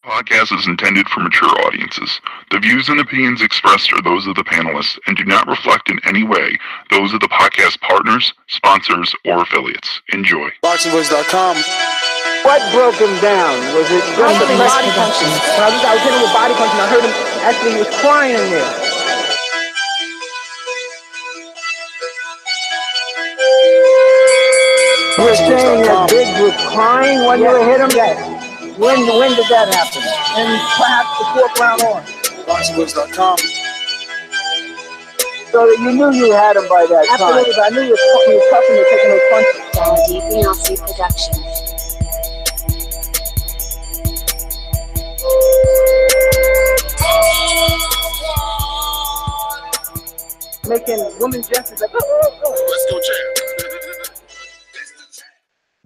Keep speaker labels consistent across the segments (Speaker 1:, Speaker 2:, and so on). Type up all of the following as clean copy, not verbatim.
Speaker 1: Podcast is intended for mature audiences. The views and opinions expressed are those of the panelists and do not reflect in any way those of the podcast partners, sponsors, or affiliates. Enjoy.
Speaker 2: ThaBoxingvoice.com.
Speaker 3: What broke him down? Was it just a body punching? When I was hitting him with body punching, I heard him actually he was crying there. You were saying that Biggs was crying when you hit him? Yes. When did that happen? And perhaps the fourth round on.
Speaker 2: ThaBoxingvoice.com.
Speaker 3: So that you knew you had him by that time. Absolutely, but I knew you were tough and you were taking those punches.
Speaker 4: Deeply Nazi Productions.
Speaker 3: Making women gestures like, oh.
Speaker 2: Let's go, champ.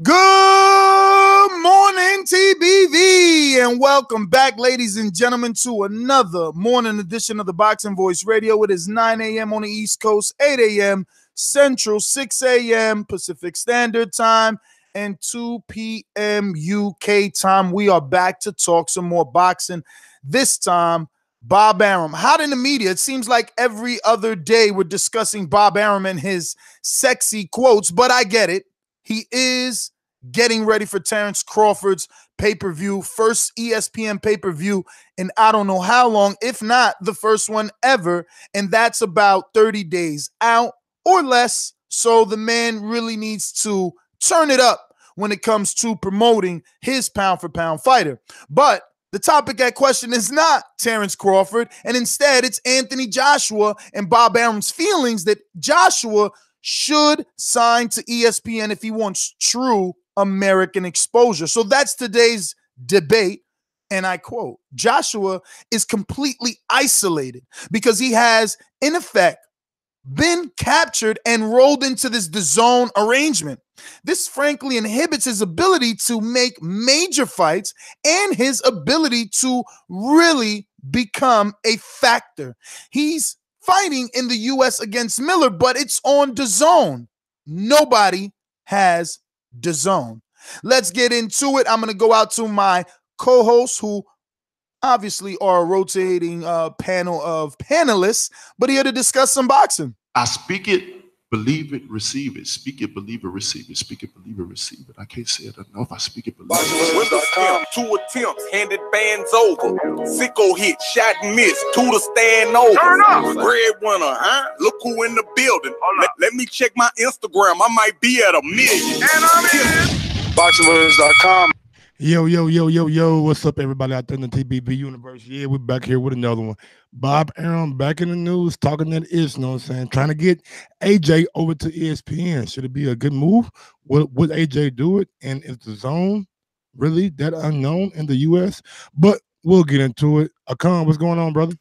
Speaker 5: Good morning, TBV, and welcome back, ladies and gentlemen, to another morning edition of the Boxing Voice Radio. It is 9 a.m. on the East Coast, 8 a.m. Central, 6 a.m. Pacific Standard Time, and 2 p.m. UK time. We are back to talk some more boxing. This time, Bob Arum. Hot in the media. It seems like every other day we're discussing Bob Arum and his sexy quotes, but I get it. He is getting ready for Terrence Crawford's pay-per-view, first ESPN pay-per-view in I don't know how long, if not the first one ever, and that's about 30 days out or less, so the man really needs to turn it up when it comes to promoting his pound-for-pound fighter. But the topic at question is not Terrence Crawford, and instead it's Anthony Joshua and Bob Arum's feelings that Joshua should sign to ESPN if he wants true American exposure. So that's today's debate, and I quote, Joshua is completely isolated because he has, in effect, been captured and rolled into this DAZN arrangement. This frankly inhibits his ability to make major fights and his ability to really become a factor. He's fighting in the U.S. against Miller, but it's on DAZN. Nobody has DAZN. Let's get into it. I'm going to go out to my co-hosts who obviously are a rotating panel of panelists, but here to discuss some boxing.
Speaker 6: I speak it, believe it, receive it. Speak it, believe it, receive it. Speak it, believe it, receive it. I can't say it enough. I speak it, believe it.
Speaker 7: With a stamp, 2 attempts, handed bands over. Sicko hit, shot and miss, 2 to stand over.
Speaker 2: Turn up.
Speaker 7: Breadwinner, huh? Look who in the building. Let me check my Instagram. I might be at 1 million.
Speaker 2: And I'm in. ThaBoxingvoice.com.
Speaker 8: Yo, what's up, everybody out there in the TBV universe? Yeah, we're back here with another one. Bob Arum back in the news, talking that is, you know what I'm saying, trying to get AJ over to ESPN. Should it be a good move? Would AJ do it? And is the zone really that unknown in the U.S.? But we'll get into it. Akan, what's going on, brother?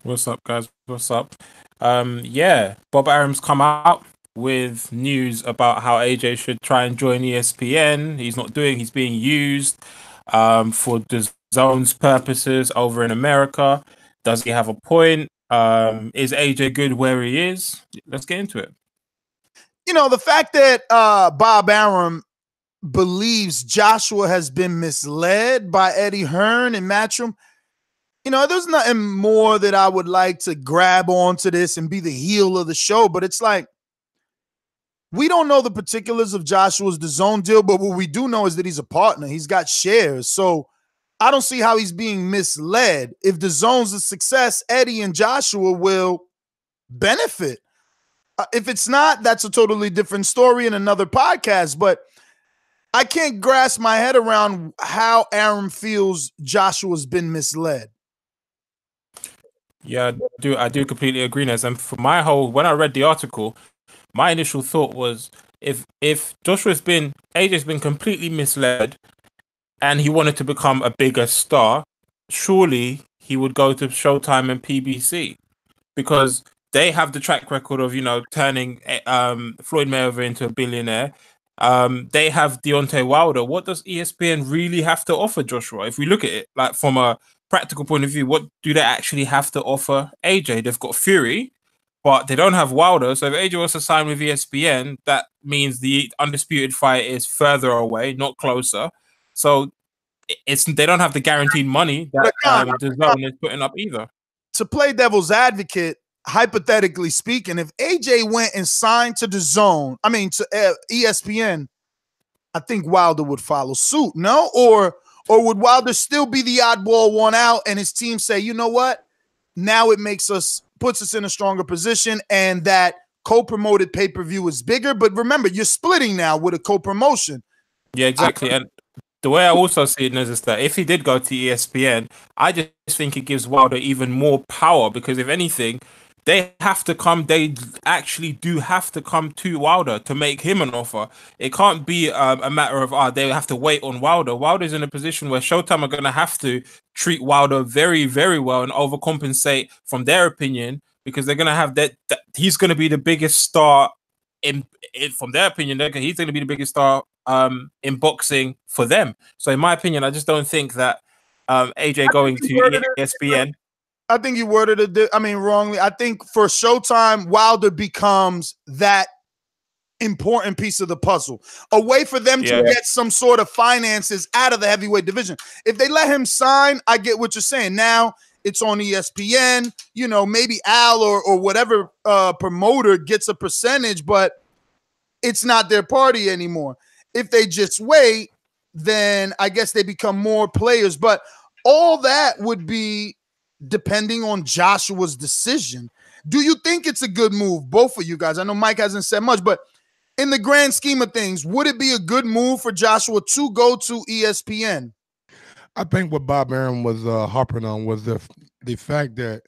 Speaker 9: What's up, guys? What's up? Yeah, Bob Arum's come out with news about how AJ should try and join ESPN. He's not doing, he's being used for DAZN's purposes over in America. Does he have a point? Is AJ good where he is? Let's get into it.
Speaker 5: You know, the fact that Bob Arum believes Joshua has been misled by Eddie Hearn and Matchroom, you know, there's nothing more that I would like to grab onto this and be the heel of the show, but it's like, we don't know the particulars of Joshua's DAZN deal, but what we do know is that he's a partner. He's got shares. So I don't see how he's being misled. If DAZN's a success, Eddie and Joshua will benefit. If it's not, that's a totally different story in another podcast. But I can't grasp my head around how Arum feels Joshua's been misled.
Speaker 9: Yeah, I do completely agree, Nez. And for my when I read the article, my initial thought was if AJ's been completely misled and he wanted to become a bigger star, surely he would go to Showtime and PBC because they have the track record of, you know, turning Floyd Mayweather into a billionaire. They have Deontay Wilder. What does ESPN really have to offer Joshua? If we look at it like from a practical point of view, what do they actually have to offer AJ? They've got Fury, but they don't have Wilder. So if AJ wants to sign with ESPN, that means the undisputed fight is further away, not closer. So they don't have the guaranteed money that DAZN is putting up either.
Speaker 5: To play devil's advocate, hypothetically speaking, if AJ went and signed to DAZN, to ESPN, I think Wilder would follow suit. No, or would Wilder still be the oddball one out, and his team say, you know what? Now it puts us in a stronger position, and that co-promoted pay-per-view is bigger. But remember, you're splitting now with a co-promotion.
Speaker 9: Yeah, exactly. And the way I also see it is that if he did go to ESPN, I just think it gives Wilder even more power, because if anything, they actually do have to come to Wilder to make him an offer. It can't be a matter of they have to wait on Wilder. Wilder's in a position where Showtime are going to have to treat Wilder very, very well and overcompensate from their opinion, because they're going to have that he's going to be the biggest star from their opinion. He's going to be the biggest star in boxing for them. So in my opinion, I just don't think that AJ going to ESPN.
Speaker 5: I think you worded it, wrongly. I think for Showtime, Wilder becomes that important piece of the puzzle, a way for them to get some sort of finances out of the heavyweight division. If they let him sign, I get what you're saying. Now it's on ESPN, maybe Al or whatever promoter gets a percentage, but it's not their party anymore. If they just wait, then I guess they become more players. But all that would be depending on Joshua's decision. Do you think it's a good move, both of you guys? I know Mike hasn't said much, but in the grand scheme of things, would it be a good move for Joshua to go to ESPN?
Speaker 8: I think what Bob Arum was harping on was the fact that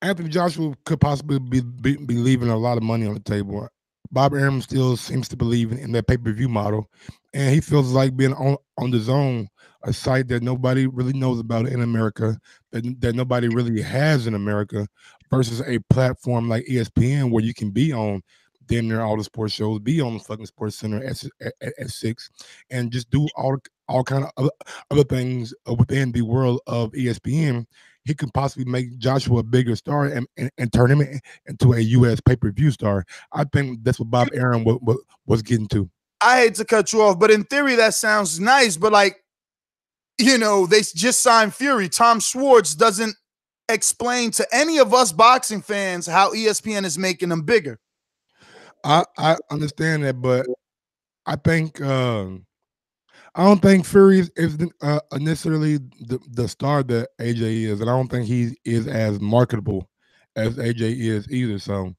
Speaker 8: Anthony Joshua could possibly be leaving a lot of money on the table. Bob Arum still seems to believe in that pay-per-view model, and he feels like being on DAZN, a site that nobody really knows about in America, that nobody really has in America, versus a platform like ESPN where you can be on damn near all the sports shows, be on the fucking Sports Center at 6, and just do all kind of other things within the world of ESPN. He could possibly make Joshua a bigger star and turn him into a U.S. pay-per-view star. I think that's what Bob Arum was getting to.
Speaker 5: I hate to cut you off, but in theory, that sounds nice. But they just signed Fury. Tom Schwartz doesn't explain to any of us boxing fans how ESPN is making them bigger.
Speaker 8: I understand that, but I think I don't think Fury is necessarily the star that AJ is, and I don't think he is as marketable as AJ is either. So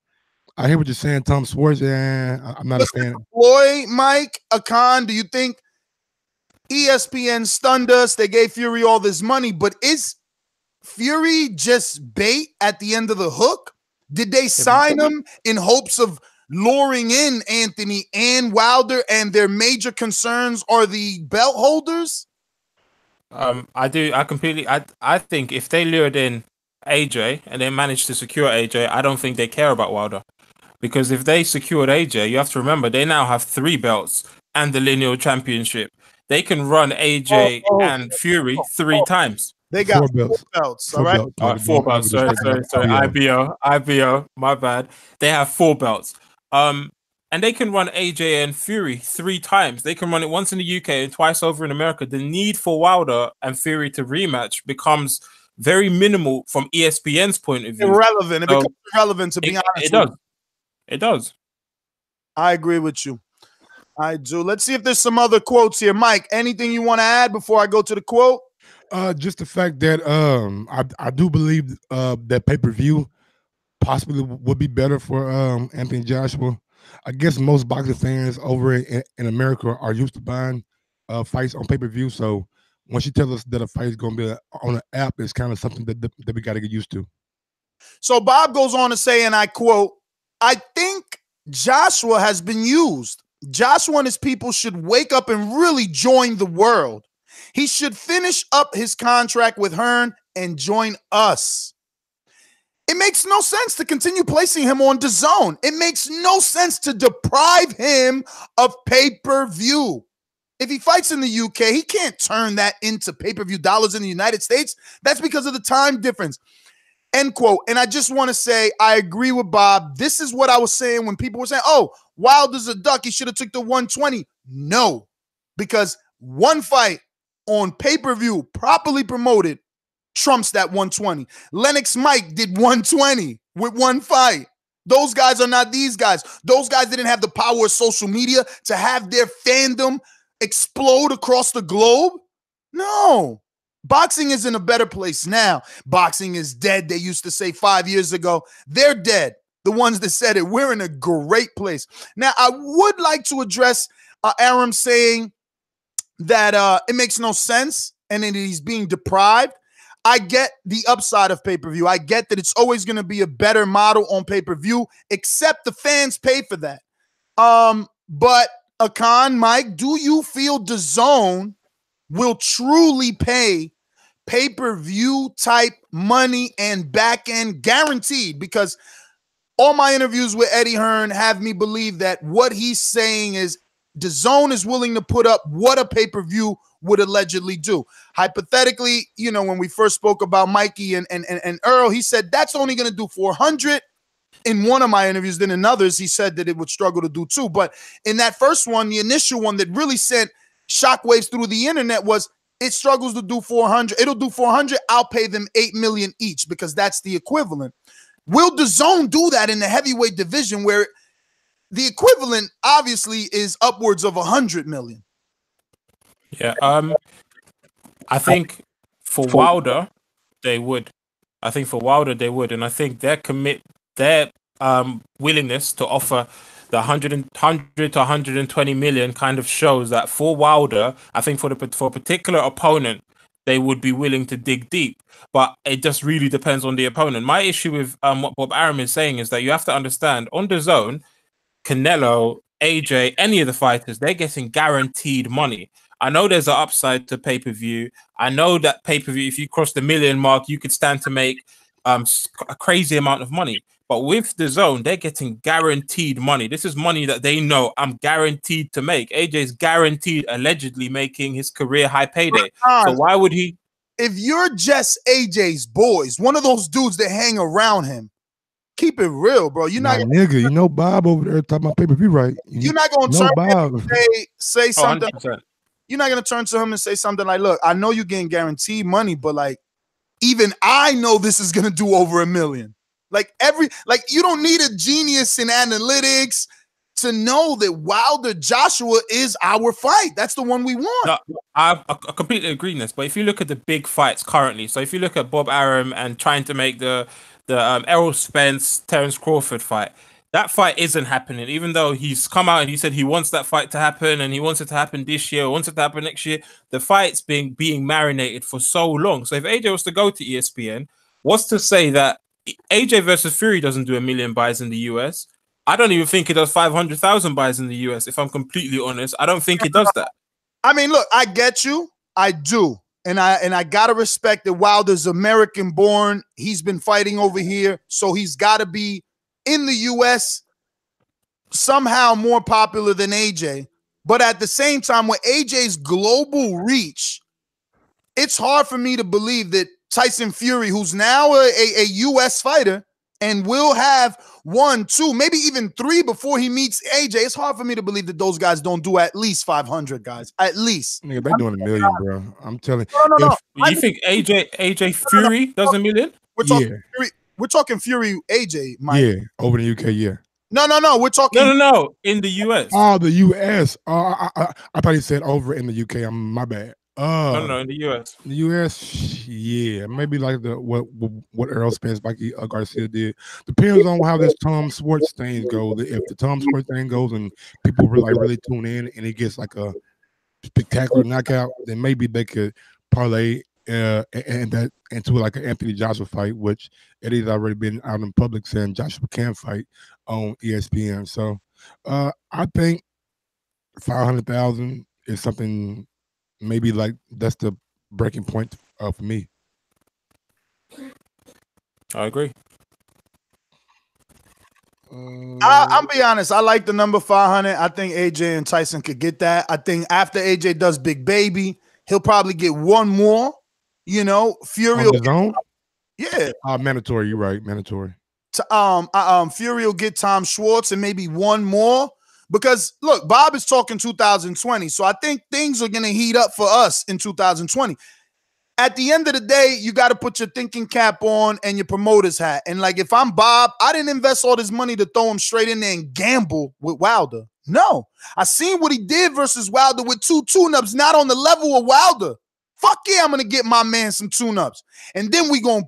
Speaker 8: I hear what you're saying, Tom Schwartz. Yeah, I'm not a fan.
Speaker 5: Floyd, Mike, Akan, do you think ESPN stunned us? They gave Fury all this money, but is Fury just bait at the end of the hook? Did they sign him in hopes of luring in Anthony and Wilder, and their major concerns are the belt holders?
Speaker 9: I think if they lured in AJ and they managed to secure AJ, I don't think they care about Wilder. Because if they secured AJ, you have to remember they now have 3 belts and the lineal championship. They can run AJ and Fury 3 times.
Speaker 5: They got 4 belts. All right.
Speaker 9: 4 belts. Sorry. IBO. My bad. They have 4 belts. And they can run AJ and Fury 3 times. They can run it once in the UK and twice over in America. The need for Wilder and Fury to rematch becomes very minimal from ESPN's point of view.
Speaker 5: Irrelevant. It becomes irrelevant, to be honest.
Speaker 9: It does.
Speaker 5: I agree with you. I do. Let's see if there's some other quotes here. Mike, anything you want to add before I go to the quote?
Speaker 8: Just the fact that I do believe that pay-per-view possibly would be better for Anthony Joshua. I guess most boxing fans over in America are used to buying fights on pay-per-view. So when she tells us that a fight is going to be on an app, it's kind of something that we got to get used to.
Speaker 5: So Bob goes on to say, and I quote, "I think Joshua has been used. Joshua and his people should wake up and really join the world. He should finish up his contract with Hearn and join us. It makes no sense to continue placing him on DAZN. It makes no sense to deprive him of pay-per-view. If he fights in the UK, he can't turn that into pay-per-view dollars in the United States. That's because of the time difference." End quote. And I just want to say, I agree with Bob. This is what I was saying when people were saying, oh, Wilder's a duck, he should have took the 120. No, because one fight on pay-per-view, properly promoted, trumps that 120. Lennox Mike did 120 with one fight. Those guys are not these guys. Those guys didn't have the power of social media to have their fandom explode across the globe. No. Boxing is in a better place now. Boxing is dead, they used to say 5 years ago. They're dead. The ones that said it. We're in a great place. Now, I would like to address Arum saying that it makes no sense and that he's being deprived. I get the upside of pay-per-view. I get that it's always going to be a better model on pay-per-view, except the fans pay for that. But Akan, Mike, do you feel DAZN will truly pay pay-per-view type money and back end guaranteed? Because all my interviews with Eddie Hearn have me believe that what he's saying is DAZN is willing to put up what a pay-per-view would allegedly do. Hypothetically, you know, when we first spoke about Mikey and Earl, he said that's only going to do 400. In one of my interviews, then in others, he said that it would struggle to do 2. But in that first one, the initial one that really sent shockwaves through the internet was it struggles to do 400. It'll do 400. I'll pay them $8 million each because that's the equivalent. Will DAZN do that in the heavyweight division where the equivalent obviously is upwards of $100 million?
Speaker 9: Yeah, I think for Wilder, they would. I think for Wilder, they would, and I think their willingness to offer the 100 to 120 million kind of shows that for Wilder, I think for a particular opponent, they would be willing to dig deep. But it just really depends on the opponent. My issue with what Bob Arum is saying is that you have to understand on DAZN, Canelo, AJ, any of the fighters, they're getting guaranteed money. I know there's an upside to pay-per-view. I know that pay-per-view, if you cross the million mark, you could stand to make a crazy amount of money. But with DAZN, they're getting guaranteed money. This is money that they know I'm guaranteed to make. AJ's guaranteed, allegedly making his career high payday. So why would he?
Speaker 5: If you're just AJ's boys, one of those dudes that hang around him, keep it real, bro. You're not
Speaker 8: nigga. You know Bob over there talking about pay-per-view, right?
Speaker 5: You're not going to turn
Speaker 8: Bob.
Speaker 5: and say something.
Speaker 9: 100%.
Speaker 5: You're not going to turn to him and say something like, look, I know you're getting guaranteed money, but like, even I know this is going to do over $1 million. You don't need a genius in analytics to know that Wilder Joshua is our fight. That's the one we want.
Speaker 9: No, I completely agree in this. But if you look at the big fights currently, so if you look at Bob Arum and trying to make the Errol Spence, Terence Crawford fight, that fight isn't happening, even though he's come out and he said he wants that fight to happen and he wants it to happen this year, wants it to happen next year. The fight's being marinated for so long. So if AJ was to go to ESPN, what's to say that AJ versus Fury doesn't do 1 million buys in the US? I don't even think it does 500,000 buys in the US. If I'm completely honest, I don't think it does that.
Speaker 5: I mean, look, I get you. I do. And I gotta respect that Wilder's American born. He's been fighting over here, so he's gotta be in the US somehow more popular than AJ. But at the same time, with AJ's global reach, it's hard for me to believe that Tyson Fury, who's now a US fighter and will have 1, 2, maybe even 3 before he meets AJ, it's hard for me to believe that those guys don't do at least 500, guys. At least.
Speaker 8: Nigga, they're doing 1 million, bro. I'm telling
Speaker 5: you. No.
Speaker 9: You think AJ Fury does 1 million?
Speaker 5: We're talking Fury. We're talking Fury AJ, Mike.
Speaker 8: Yeah, over in the UK, yeah.
Speaker 5: No. We're talking.
Speaker 9: No. In the US.
Speaker 8: Oh, the US. I thought he said over in the UK. My bad.
Speaker 9: No, in the US.
Speaker 8: The US, yeah, maybe like what Errol Spence, Mikey Garcia did. Depends on how this Tom Schwartz thing goes. If the Tom Schwartz thing goes and people really tune in and it gets like a spectacular knockout, then maybe they could parlay and that into like an Anthony Joshua fight, which Eddie's already been out in public saying Joshua can fight on ESPN. So I think 500,000 is something. Maybe like that's the breaking point for me.
Speaker 9: I agree.
Speaker 5: I'll be honest. I like the number 500. I think AJ and Tyson could get that. I think after AJ does Big Baby, he'll probably get one more. You know, Fury. Yeah.
Speaker 8: Mandatory. You're right. Mandatory.
Speaker 5: Fury will get Tom Schwartz and maybe one more. Because look, Bob is talking 2020, so I think things are going to heat up for us in 2020. At the end of the day, you got to put your thinking cap on and your promoter's hat. And like, if I'm Bob, I didn't invest all this money to throw him straight in there and gamble with Wilder. No, I seen what he did versus Wilder with 2 tune-ups, not on the level of Wilder. Fuck yeah, I'm gonna get my man some tune-ups, and then we gonna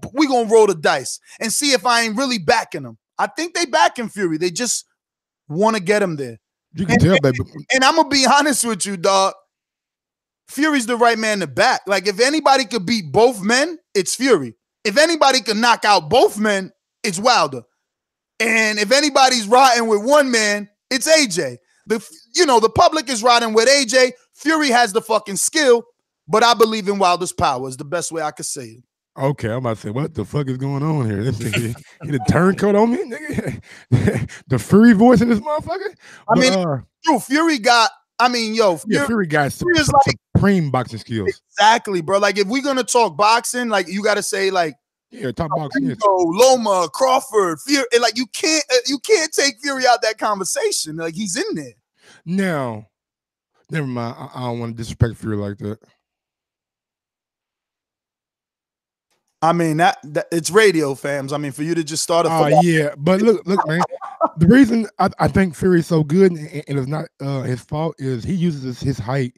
Speaker 5: roll the dice and see if I ain't really backing him. I think they backing Fury. They just want to get him there.
Speaker 8: You can tell, baby.
Speaker 5: And I'm gonna be honest with you, dog. Fury's the right man to back. Like, if anybody could beat both men, it's Fury. If anybody could knock out both men, it's Wilder. And if anybody's riding with one man, it's AJ. The public is riding with AJ. Fury has the fucking skill, but I believe in Wilder's power is the best way I could say it.
Speaker 8: Okay, I'm about to say, what the fuck is going on here? This nigga, he the turncoat on me, nigga. The Fury voice in this motherfucker.
Speaker 5: I mean, true. Fury got. I mean, yo,
Speaker 8: Fury got supreme boxing skills.
Speaker 5: Exactly, bro. Like, if we're gonna talk boxing, like, you got to say, like,
Speaker 8: top boxing.
Speaker 5: Loma, Crawford, Fury. And like, you can't take Fury out that conversation. Like, he's in there.
Speaker 8: Now, never mind. I don't want to disrespect Fury like that.
Speaker 5: I mean, that it's radio, fams. I mean, for you to just start a
Speaker 8: yeah, but look, man. The reason I think Fury is so good and it's not his fault is he uses his height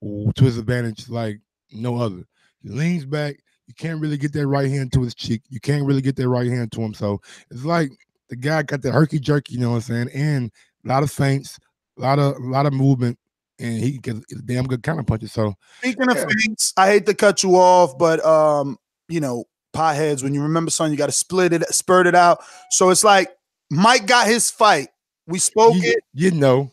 Speaker 8: to his advantage like no other. He leans back. You can't really get that right hand to his cheek. You can't really get that right hand to him. So it's like the guy got the herky jerky, you know what I'm saying? And a lot of feints, a lot of movement, and he gets a damn good counter punches. So
Speaker 5: speaking of feints, I hate to cut you off, but potheads, when you remember something, you got to spurt it out. So it's like Mike got his fight. We spoke it.
Speaker 8: Lions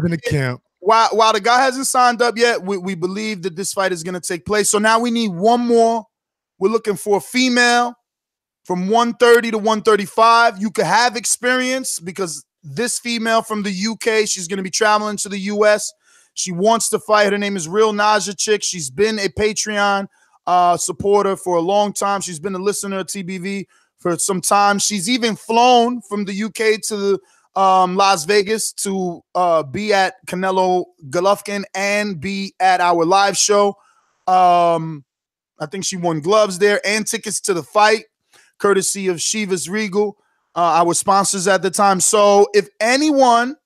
Speaker 8: in the camp.
Speaker 5: While the guy hasn't signed up yet, we believe that this fight is going to take place. So now we need one more. We're looking for a female from 130 to 135. You could have experience because this female from the UK, she's going to be traveling to the US. She wants to fight. Her name is Real Naja Chick. She's been a Patreon supporter for a long time. She's been a listener of TBV for some time. She's even flown from the UK to Las Vegas to be at Canelo Golovkin and be at our live show. I think she won gloves there and tickets to the fight, courtesy of Shivas Regal, our sponsors at the time. So if anyone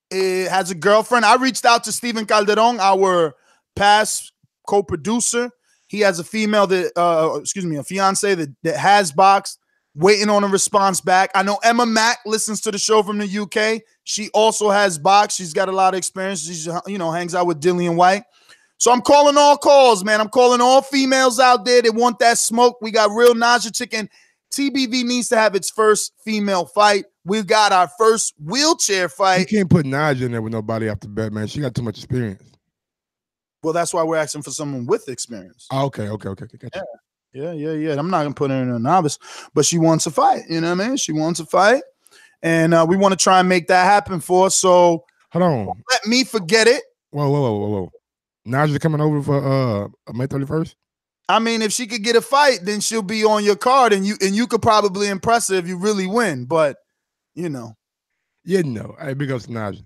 Speaker 5: has a girlfriend, I reached out to Steven Calderon, our past co-producer. He has a female a fiance that has boxed, waiting on a response back. I know Emma Mack listens to the show from the UK. She also has boxed. She's got a lot of experience. She's, hangs out with Dillian White. So I'm calling all calls, man. I'm calling all females out there that want that smoke. We got Real Naja Chicken. TBV needs to have its first female fight. We've got our first wheelchair fight.
Speaker 8: You can't put Naja in there with nobody after bet, man. She got too much experience.
Speaker 5: Well, that's why we're asking for someone with experience.
Speaker 8: Okay. Gotcha.
Speaker 5: Yeah. I'm not gonna put her in a novice, but she wants to fight. You know what I mean? She wants to fight, and we want to try and make that happen for us. So
Speaker 8: hold on.
Speaker 5: Let me forget it.
Speaker 8: Whoa. Naja coming over for May 31st.
Speaker 5: I mean, if she could get a fight, then she'll be on your card, and you could probably impress her if you really win. But
Speaker 8: hey, big ups to Naja.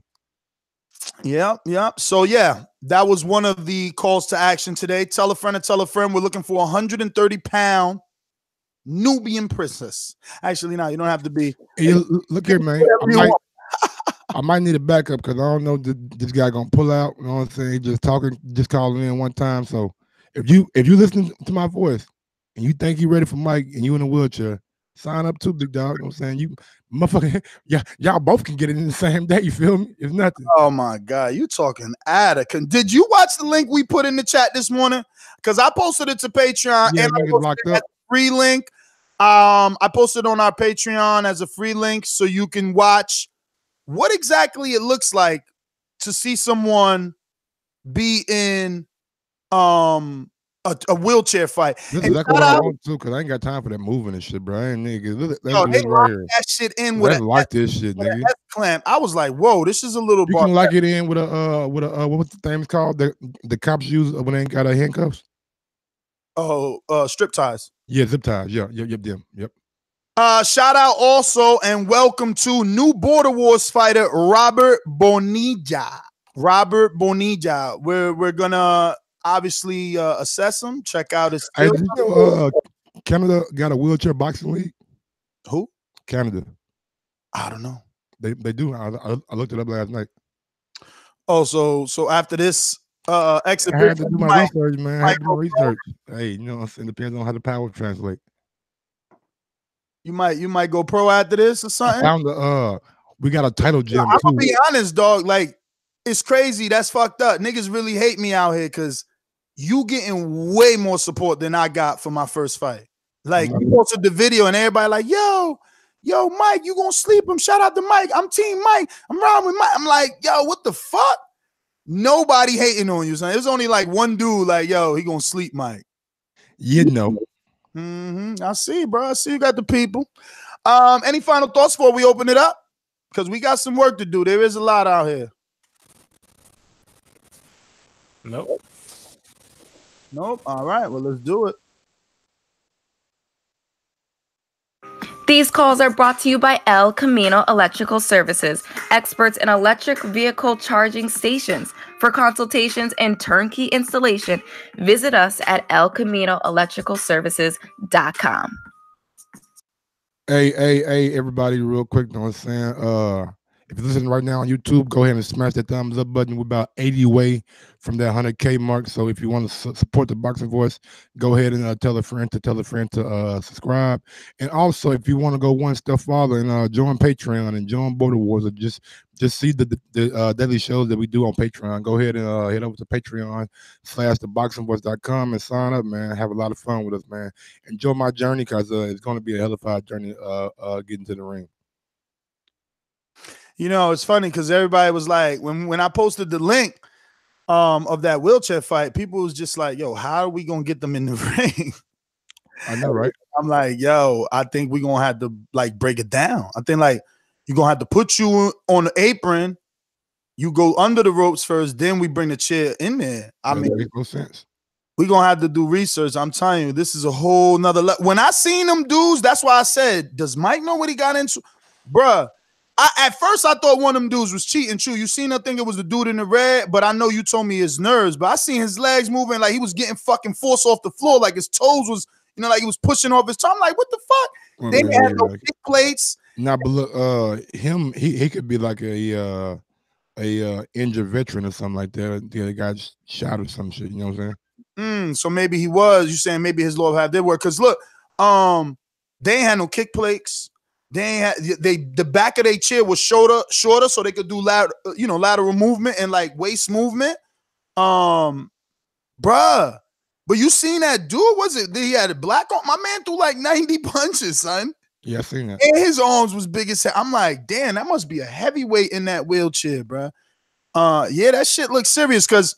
Speaker 5: Yeah. So yeah, that was one of the calls to action today. Tell a friend to tell a friend. We're looking for 130-pound Nubian princess. Actually, no, you don't have to be.
Speaker 8: Hey, look here, man. I might need a backup because I don't know this guy gonna pull out. You know what I'm saying? Just calling in one time. So if you listen to my voice and you think you're ready for Mike and you in a wheelchair, sign up too, big dog. You know what I'm saying? You motherfucker, y'all both can get it in the same day. You feel me? It's nothing.
Speaker 5: Oh my God, you talking Attica. Did you watch the link we put in the chat this morning? Because I posted it to Patreon and I posted it as a free link. I posted on our Patreon as a free link so you can watch what exactly it looks like to see someone be in a wheelchair fight.
Speaker 8: This is exactly what I want to, because I ain't got time for that moving and shit, bro. I ain't nigga.
Speaker 5: They lock that shit in with
Speaker 8: this shit, nigga.
Speaker 5: Clamp. I was like, whoa, this is a little.
Speaker 8: You can lock it in with what's the thing called the cops use when they ain't got handcuffs.
Speaker 5: Oh, strip ties.
Speaker 8: Yeah, zip ties. Yeah, yep.
Speaker 5: Shout out also and welcome to new Border Wars fighter Robert Bonilla. Robert Bonilla. We're gonna obviously assess him, check out his
Speaker 8: Hey,
Speaker 5: skills.
Speaker 8: did you know Canada got a wheelchair boxing league?
Speaker 5: Who?
Speaker 8: Canada.
Speaker 5: I don't know.
Speaker 8: They do. I looked it up last night.
Speaker 5: Oh, so after this exhibition,
Speaker 8: I had to do my research, man. I had to do my research. Hey, you know, it depends on how the power translate.
Speaker 5: You might go pro after this or something.
Speaker 8: I found we got a title gym.
Speaker 5: I'm gonna be honest, dog. Like, it's crazy. That's fucked up. Niggas really hate me out here because you getting way more support than I got for my first fight. Like, you posted the video and everybody like, yo, Mike, you gonna sleep him? Shout out to Mike. I'm Team Mike. I'm riding with Mike. I'm like, yo, what the fuck? Nobody hating on you, son. It was only like one dude like, yo, he gonna sleep Mike.
Speaker 8: You know.
Speaker 5: I see, bro. I see you got the people. Any final thoughts before we open it up? Because we got some work to do. There is a lot out here.
Speaker 9: Nope.
Speaker 5: All right. Well, let's do it.
Speaker 4: These calls are brought to you by El Camino Electrical Services, experts in electric vehicle charging stations. For consultations and turnkey installation, visit us at elcaminoelectricalservices.com.
Speaker 8: Hey, everybody, real quick, know what I'm saying? If you're listening right now on YouTube, go ahead and smash that thumbs up button. We're about 80 away from that 100K mark. So if you want to support the Boxing Voice, go ahead and tell a friend to subscribe. And also, if you want to go one step farther and join Patreon and join Border Wars, or just see the daily shows that we do on Patreon, go ahead and head over to Patreon/ThaBoxingvoice.com and sign up, man. Have a lot of fun with us, man. Enjoy my journey because it's going to be a hell of a journey getting to the ring.
Speaker 5: You know, it's funny because everybody was like, when I posted the link of that wheelchair fight, people was just like, yo, how are we gonna get them in the ring?
Speaker 8: I know, right?
Speaker 5: I'm like, yo, I think we're gonna have to like break it down. I think like you're gonna have to put you on the apron, you go under the ropes first, then we bring the chair in there.
Speaker 8: That makes no sense.
Speaker 5: We're gonna have to do research. I'm telling you, this is a whole nother when I seen them dudes, that's why I said, does Mike know what he got into? Bruh. At first, I thought one of them dudes was cheating. True, you seen? I think it was the dude in the red, but I know you told me his nerves. But I seen his legs moving like he was getting fucking force off the floor, like his toes was, like he was pushing off his toe. I'm like, what the fuck? They had no kick plates.
Speaker 8: Nah, but look, he could be like a injured veteran or something like that. The guy shot or some shit. You know what I'm
Speaker 5: saying? So maybe he was. You saying maybe his Lord had did work? Because look, they ain't had no kick plates. The back of their chair was shorter, so they could do lateral movement and like waist movement. Bruh. But you seen that dude? Was it he had a black on? My man threw like 90 punches, son.
Speaker 8: Yeah, I seen that.
Speaker 5: And his arms was big as hell. I'm like, damn, that must be a heavyweight in that wheelchair, bruh. Yeah, that shit looks serious because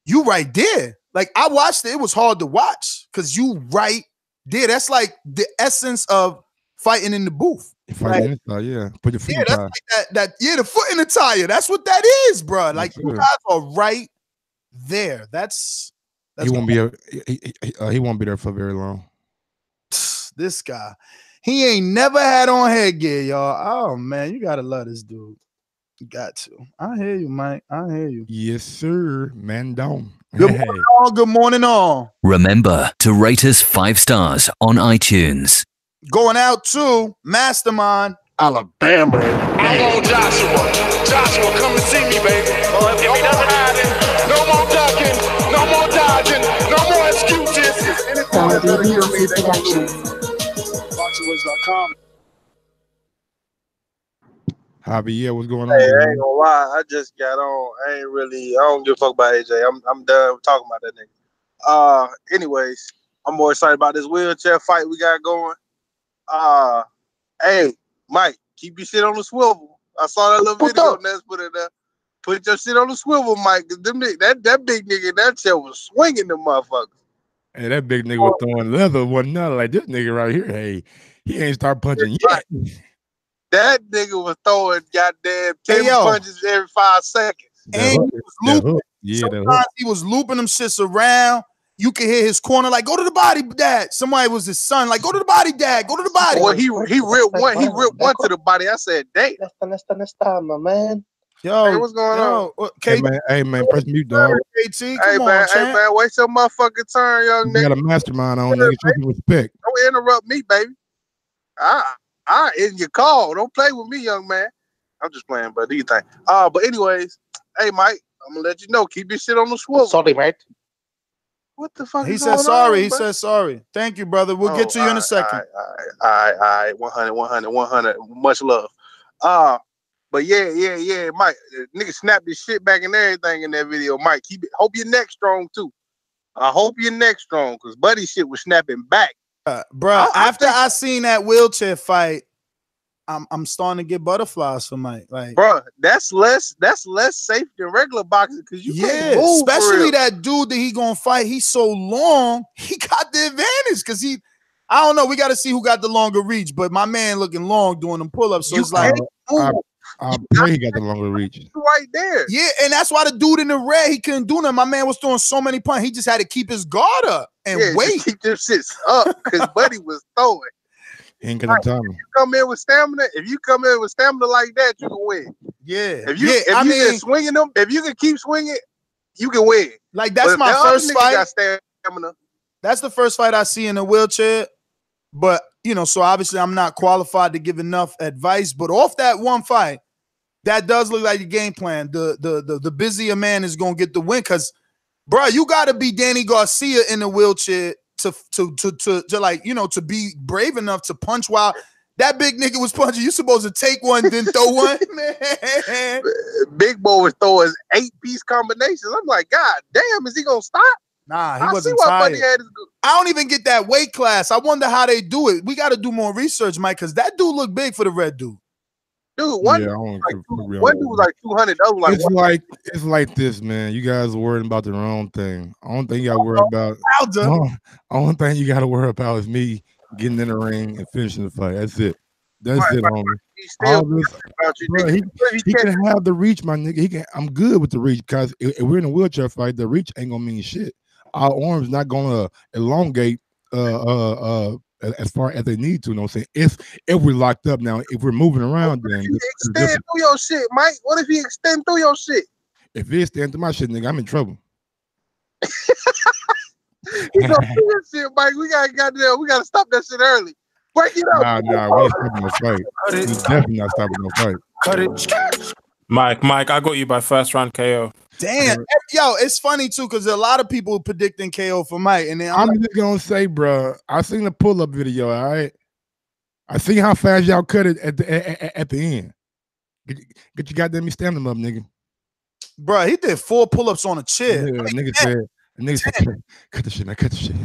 Speaker 5: you right there. Like I watched it, it was hard to watch because you right there. That's like the essence of fighting in the booth.
Speaker 8: Fighting inside, yeah. Put your feet in the tire.
Speaker 5: Like the foot in the tire. That's what that is, bro. Like you guys are right there. That's
Speaker 8: he won't be he won't be there for very long.
Speaker 5: This guy, he ain't never had on headgear, y'all. Oh man, you gotta love this dude. You got to. I hear you, Mike. I hear you.
Speaker 8: Yes, sir. Man down.
Speaker 5: Good morning, all. Good morning, all.
Speaker 10: Remember to rate us 5 stars on iTunes.
Speaker 5: Going out to Mastermind,
Speaker 8: Alabama.
Speaker 7: I want Joshua. Joshua, come and see me, baby. If he doesn't have it, no more ducking, no more dodging, no more excuses.
Speaker 2: ThaBoxingvoice.com.
Speaker 8: Javier, what's going on?
Speaker 11: Hey, I ain't gonna lie. I just got on. I don't give a fuck about AJ. I'm done talking about that nigga. Anyways, I'm more excited about this wheelchair fight we got going. Hey, Mike, keep your shit on the swivel. I saw that little video Ness put in there. Put your shit on the swivel, Mike. That big nigga in that chair was swinging the motherfuckers.
Speaker 8: Hey, that big nigga was throwing leather. Wasn't nothing like this nigga right here. Hey, he ain't start punching yet.
Speaker 11: That nigga was throwing goddamn 10 punches every 5 seconds.
Speaker 5: And he was looping. Sometimes he was looping them shits around. you can hear his corner like, go to the body, dad. Somebody was his son, like, go to the body, dad. Go to the body.
Speaker 11: Well, he ripped one to the body. I said, dang.
Speaker 12: My man.
Speaker 5: Yo,
Speaker 11: hey, what's going on?
Speaker 8: Hey man, press mute, dog.
Speaker 5: KT, come on,
Speaker 11: hey man, wait your motherfucking turn, young
Speaker 8: You
Speaker 11: nigga.
Speaker 8: got a mastermind on, nigga. Show some respect.
Speaker 11: Don't interrupt me, baby. I in your call. Don't play with me, young man. I'm just playing, but do you think? But anyways, hey Mike, I'm gonna let you know. Keep your shit on the swivel.
Speaker 12: Sorry, mate.
Speaker 11: What the fuck?
Speaker 5: He
Speaker 11: is
Speaker 5: said
Speaker 11: going
Speaker 5: sorry.
Speaker 11: on,
Speaker 5: He
Speaker 11: bro?
Speaker 5: said sorry. Thank you, brother. We'll get to you in a second.
Speaker 11: All right. 100. Much love. But yeah, Mike. Nigga snapped his shit back and everything in that video. Mike, keep it. Hope your neck strong too. I hope your neck strong, cause buddy shit was snapping back.
Speaker 5: Bro, after I seen that wheelchair fight, I'm starting to get butterflies for Mike. Like,
Speaker 11: bro, that's less safe than regular boxing because you can't move,
Speaker 5: especially that dude that he gonna fight. He's so long, he got the advantage because I don't know. We got to see who got the longer reach, but my man looking long doing them pull-ups. So it's like,
Speaker 8: I pray he got the longer reach.
Speaker 11: Right there.
Speaker 5: Yeah, and that's why the dude in the red, he couldn't do nothing. My man was throwing so many punches. He just had to keep his guard up and wait.
Speaker 11: Just keep them shits up because buddy was throwing.
Speaker 8: Ain't gonna tell me.
Speaker 11: If you come in with stamina like that, you can win.
Speaker 5: Yeah.
Speaker 11: If you can swinging them, if you can keep swinging, you can win.
Speaker 5: Like that's my first fight.
Speaker 11: Got stamina.
Speaker 5: That's the first fight I see in a wheelchair. But so obviously I'm not qualified to give enough advice. But off that one fight, that does look like a game plan. The busier man is gonna get the win because, bro, you gotta be Danny Garcia in a wheelchair to be brave enough to punch while that big nigga was punching. You supposed to take one, then throw one, man.
Speaker 11: Big boy was throwing 8-piece combinations. I'm like, God damn, is he gonna stop?
Speaker 5: Nah, he wasn't tired. I don't even get that weight class. I wonder how they do it. We got to do more research, Mike, because that dude looked big for the red dude.
Speaker 11: Dude, one dude was like 200.
Speaker 8: It's like this, man. You guys are worried about the wrong thing. Only thing you got to worry about. Only thing you got to worry about is me getting in the ring and finishing the fight. That's it. That's it, homie. He can have the reach, my nigga. I'm good with the reach because if we're in a wheelchair fight, the reach ain't gonna mean shit. Our arms not gonna elongate as far as they need to. You know what I'm saying? If we're locked up now, if we're moving around, then
Speaker 11: extend through your shit, Mike. What if he extend through your shit?
Speaker 8: If he extend through my shit, nigga, I'm in trouble.
Speaker 11: You know, shit, Mike. We gotta stop that shit early. Break it up.
Speaker 8: Nah, we ain't stopping no fight. We definitely not stopping no fight.
Speaker 11: Cut it.
Speaker 9: Mike, I got you by first round KO.
Speaker 5: Damn, yo, it's funny too because a lot of people predicting KO for Mike, and then
Speaker 8: I'm just gonna say, bro, I seen the pull-up video. All right, I see how fast y'all cut it at the end. Get your goddamn stamina up, nigga.
Speaker 5: Bro, he did 4 pull-ups on a chair.
Speaker 8: Yeah, nigga said, cut the shit, man, cut the shit.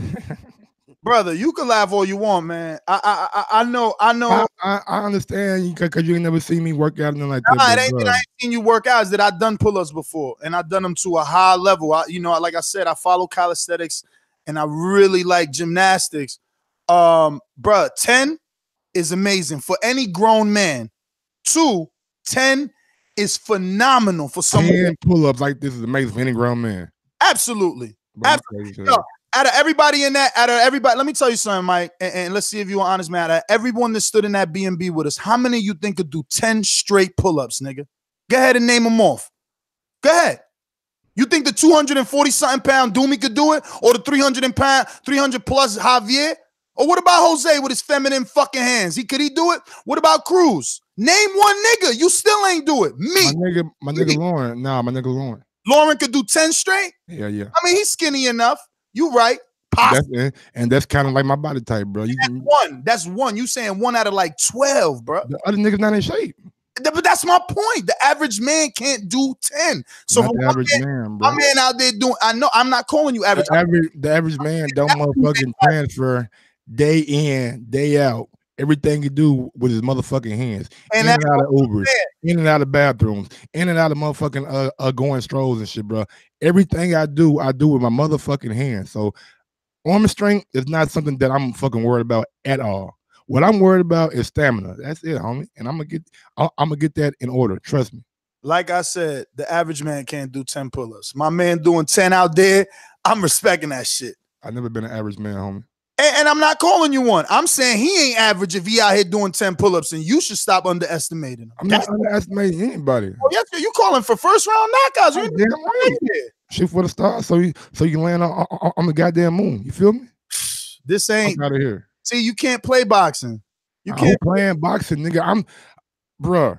Speaker 5: Brother, you can laugh all you want, man. I know.
Speaker 8: I understand because you ain't never seen me work out and like that.
Speaker 5: Nah, it ain't that I ain't seen you work out. Is that I've done pull-ups before, and I've done them to a high level. Like I said, I follow calisthenics, and I really like gymnastics. Bruh, 10 is amazing for any grown man. 10 is phenomenal for someone.
Speaker 8: 10 pull-ups like this is amazing for any grown man.
Speaker 5: Absolutely. Yo, out of everybody in that, let me tell you something, Mike, and let's see if you're honest, man. Out of everyone that stood in that B&B with us, how many of you think could do 10 straight pull-ups, nigga? Go ahead and name them off. Go ahead. You think the 240-something pound Doomy could do it? Or the 300 plus Javier? Or what about Jose with his feminine fucking hands? Could he do it? What about Cruz? Name one nigga. You still ain't do it. Me.
Speaker 8: My nigga Lauren. Nah, my nigga Lauren.
Speaker 5: Lauren could do 10 straight?
Speaker 8: Yeah.
Speaker 5: I mean, he's skinny enough. You right.
Speaker 8: That's kind of like my body type, bro.
Speaker 5: That's one. You saying 1 out of like 12, bro.
Speaker 8: The other niggas not in shape.
Speaker 5: But that's my point. The average man can't do 10. So
Speaker 8: not the average man, bro.
Speaker 5: My man out there doing. I know. I'm not calling you average.
Speaker 8: The average man don't motherfucking transfer day in, day out. Everything you do with his motherfucking hands. In and out of Ubers, in and out of bathrooms, in and out of motherfucking going strolls and shit, bro. Everything I do with my motherfucking hands. So arm strength is not something that I'm fucking worried about at all. What I'm worried about is stamina. That's it, homie. And I'm gonna get that in order. Trust me.
Speaker 5: Like I said, the average man can't do 10 pull-ups. My man doing 10 out there, I'm respecting that shit.
Speaker 8: I never been an average man, homie.
Speaker 5: And I'm not calling you one. I'm saying he ain't average if he out here doing 10 pull-ups, and you should stop underestimating him.
Speaker 8: I'm not underestimating anybody.
Speaker 5: Oh, yes, you calling for first round knockouts. You ain't
Speaker 8: right. Shoot for the stars so you can land on the goddamn moon. You feel me?
Speaker 5: This ain't
Speaker 8: out of here.
Speaker 5: See, you can't play boxing. You can't
Speaker 8: playing boxing, nigga. Bruh.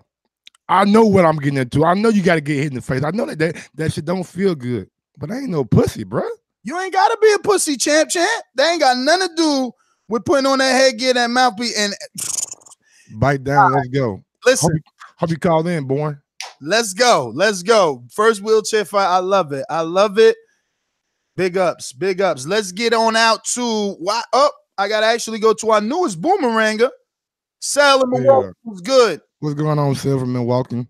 Speaker 8: I know what I'm getting into. I know you got to get hit in the face. I know that shit don't feel good, but I ain't no pussy, bruh.
Speaker 5: You ain't got to be a pussy, champ. They ain't got nothing to do with putting on that headgear, that mouthpiece, and
Speaker 8: bite down. Let's go.
Speaker 5: Listen,
Speaker 8: hope you called in, boy.
Speaker 5: Let's go. First wheelchair fight. I love it. Big ups. Let's get on out to I gotta actually go to our newest boomeranger, Sal in Milwaukee. Who's good?
Speaker 8: What's going on, Sal from Milwaukee?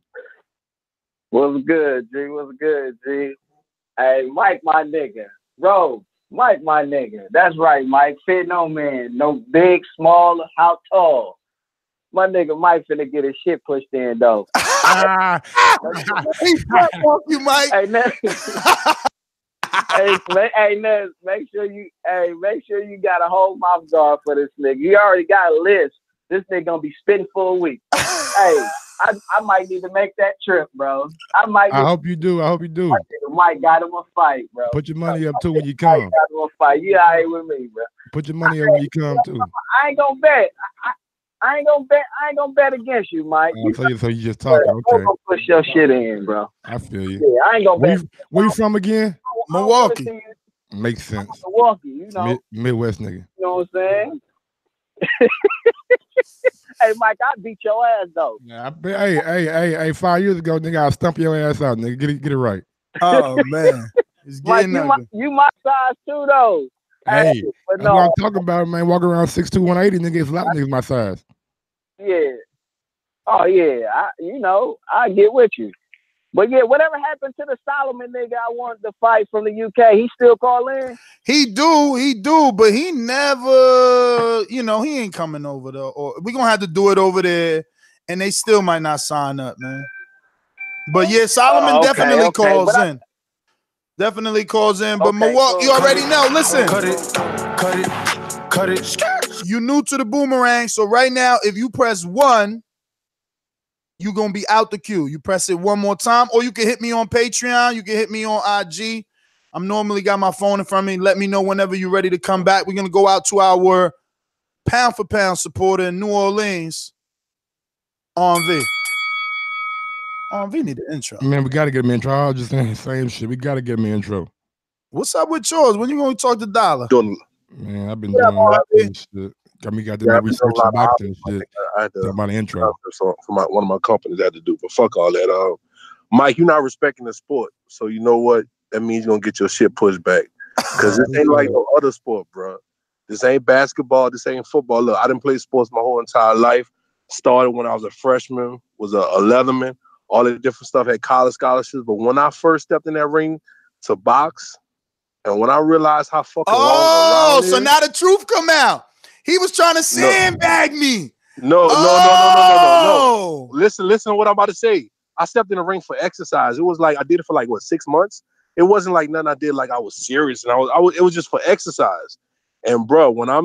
Speaker 13: What's good, G? Hey, Mike, my nigga. Bro, Mike, my nigga. That's right, Mike. Fit no man. No big, small, how tall. My nigga Mike finna get his shit pushed in, though.
Speaker 5: He's fuck you, Mike.
Speaker 13: Hey, Nez, make sure you got a whole mouth guard for this nigga. You already got a list. This nigga gonna be spitting for a week. Hey, I might need to make that trip, bro. I
Speaker 8: hope you do.
Speaker 13: Mike got him a fight, bro.
Speaker 8: Put your money up too when you come.
Speaker 13: Mike got him a fight. You all right with me, bro?
Speaker 8: Put your money up when you come too.
Speaker 13: I ain't gonna bet. I ain't gonna bet against you, Mike.
Speaker 8: So you just talking, okay?
Speaker 13: I'm gonna push your shit in, bro.
Speaker 8: I feel you.
Speaker 13: Yeah, I ain't gonna bet.
Speaker 8: Where you from again?
Speaker 5: Milwaukee.
Speaker 8: Makes sense.
Speaker 13: Milwaukee, you know.
Speaker 8: Midwest nigga.
Speaker 13: You know what I'm saying? Hey, Mike, I beat your ass though.
Speaker 8: Yeah, hey, 5 years ago, nigga, I'll stump your ass out, nigga. Get it right.
Speaker 5: Oh man, it's
Speaker 13: Mike, you my size too though.
Speaker 8: Hey, that's what I'm talking about, man. Walking around 6'2", 180, nigga. It's a lot of niggas my size.
Speaker 13: Yeah. Oh yeah. I get with you. But yeah, whatever happened to the Solomon nigga I wanted to fight from the UK? He still call in?
Speaker 5: He do, but he never, he ain't coming over though. Or we're gonna have to do it over there, and they still might not sign up, man. But yeah, Solomon definitely calls in. Definitely calls in. But Milwaukee, you already know. Listen. Cut it. You new to the boomerang, so right now, if you press 1, you're going to be out the queue. You press it one more time, or you can hit me on Patreon. You can hit me on IG. I'm normally got my phone in front of me. Let me know whenever you're ready to come back. We're going to go out to our pound-for-pound supporter in New Orleans, RV. RV need an intro.
Speaker 8: Man, we got to get him intro. I was just saying the same shit. We got to get him an intro.
Speaker 5: What's up with yours? When you going to talk to Dollar?
Speaker 8: Man, I've been doing a lot of shit. Got to research about this shit.
Speaker 6: I had to
Speaker 8: about the intro.
Speaker 6: For one of my companies I had to do, but fuck all that. Mike, you're not respecting the sport, so you know what? That means you're gonna get your shit pushed back. Because this ain't like no other sport, bro. This ain't basketball. This ain't football. Look, I didn't play sports my whole entire life. Started when I was a freshman, was a Leatherman, all the different stuff, had college scholarships. But when I first stepped in that ring to box, and when I realized how fucking long
Speaker 5: so now the truth come out. He was trying to sandbag me.
Speaker 6: No. Listen to what I'm about to say. I stepped in the ring for exercise. It was like I did it for 6 months. It wasn't like nothing I did like I was serious, and it was just for exercise. And bro, when I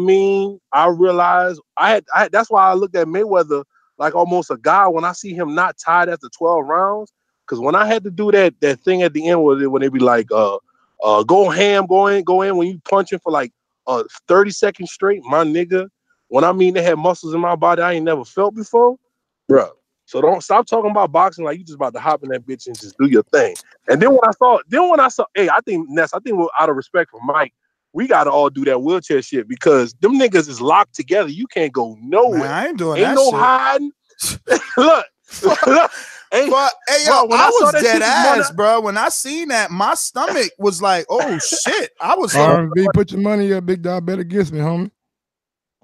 Speaker 6: realized I had that's why I looked at Mayweather like almost a guy when I see him not tied after 12 rounds. Because when I had to do that thing at the end when they be like, go ham, go in when you punching for 30 seconds straight, my nigga. When they had muscles in my body I ain't never felt before, bro. So don't stop talking about boxing like you just about to hop in that bitch and just do your thing. And then when I saw, hey, I think we're out of respect for Mike, we gotta all do that wheelchair shit because them niggas is locked together. You can't go nowhere.
Speaker 5: Man, I ain't doing
Speaker 6: ain't
Speaker 5: that
Speaker 6: no
Speaker 5: shit.
Speaker 6: hiding. Look.
Speaker 5: Hey, yo, I was dead ass, bro. When I seen that, my stomach was like, "Oh shit!" I was
Speaker 8: R&B, put your money up, big dog. Bet against me, homie.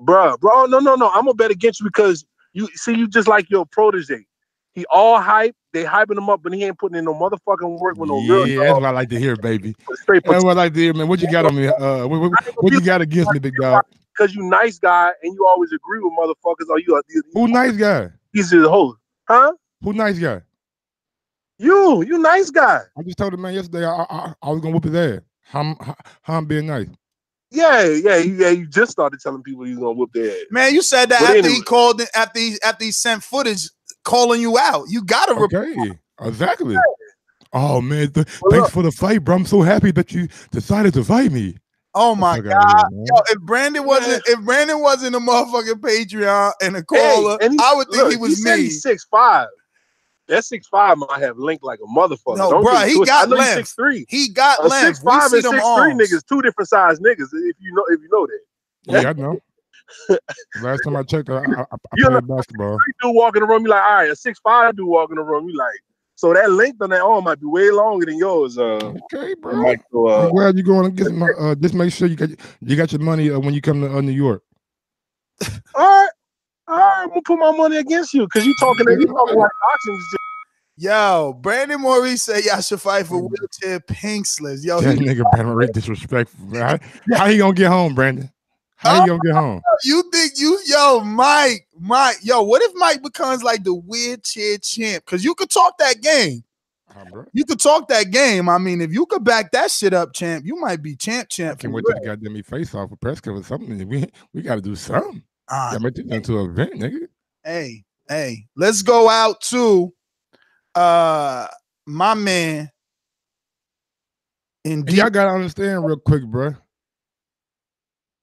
Speaker 6: Bro, no. I'm gonna bet against you because you just like your protege. He all hype. They hyping him up, but he ain't putting in no motherfucking work with no real.
Speaker 8: Yeah, that's what I like to hear, baby. That's what I like to hear, man. What you got on me? What you got against me, big dog?
Speaker 6: Because you nice guy and you always agree with motherfuckers. Or you
Speaker 8: who nice guy?
Speaker 6: He's the host, huh?
Speaker 8: Who nice guy?
Speaker 6: You nice guy.
Speaker 8: I just told the man yesterday I was gonna whoop his ass. How I'm being nice?
Speaker 6: Yeah. You just started telling people you gonna whoop their ass.
Speaker 5: Man, you said that
Speaker 6: But
Speaker 5: after
Speaker 6: anyway.
Speaker 5: he called it, after he sent footage calling you out. You gotta
Speaker 8: Okay, exactly. Oh man, thanks for the fight, bro. I'm so happy that you decided to fight me.
Speaker 5: Oh my
Speaker 8: Fuck
Speaker 5: God.
Speaker 8: outta here, man.
Speaker 5: Yo, if Brandon wasn't a motherfucking Patreon and a caller,
Speaker 6: and
Speaker 5: I would think he was
Speaker 6: said
Speaker 5: me.
Speaker 6: he's 6'5". That 6'5" might have linked like a motherfucker.
Speaker 5: No,
Speaker 6: Don't
Speaker 5: bro,
Speaker 6: get it
Speaker 5: he
Speaker 6: twisted.
Speaker 5: got
Speaker 6: I know
Speaker 5: length.
Speaker 6: he's 6'3".
Speaker 5: He got length.
Speaker 6: 6'5"
Speaker 5: We
Speaker 6: and
Speaker 5: see them
Speaker 6: 6'3"
Speaker 5: arms.
Speaker 6: niggas, two different size niggas. If you know that.
Speaker 8: Yeah, I know. Last time I checked, I
Speaker 6: You
Speaker 8: played basketball.
Speaker 6: Dude walk in the room, you like, all right, a 6'5" dude walk in the room, you like, so that length on that arm might be way longer than yours.
Speaker 8: Okay, bro.
Speaker 6: Mike,
Speaker 8: I'm glad you're going to get my. Just make sure you got your money when you come to New York.
Speaker 6: All right, I'm gonna put my money against you because you talking like boxing.
Speaker 5: Yo, Brandon Maurice said y'all should fight for wheelchair pink slips. Yo,
Speaker 8: That nigga Brandon disrespectful, man. How he gonna get home, Brandon? How he gonna get home?
Speaker 5: You think Mike, yo, what if Mike becomes like the wheelchair champ? Because you could talk that game. You could talk that game. I mean, if you could back that shit up, champ, you might be champ.
Speaker 8: I can't wait till the goddamn face off for press cover something. We got to do something. Gotta make this into an event, nigga.
Speaker 5: Hey, let's go out to my man.
Speaker 8: And y'all gotta understand real quick, bro.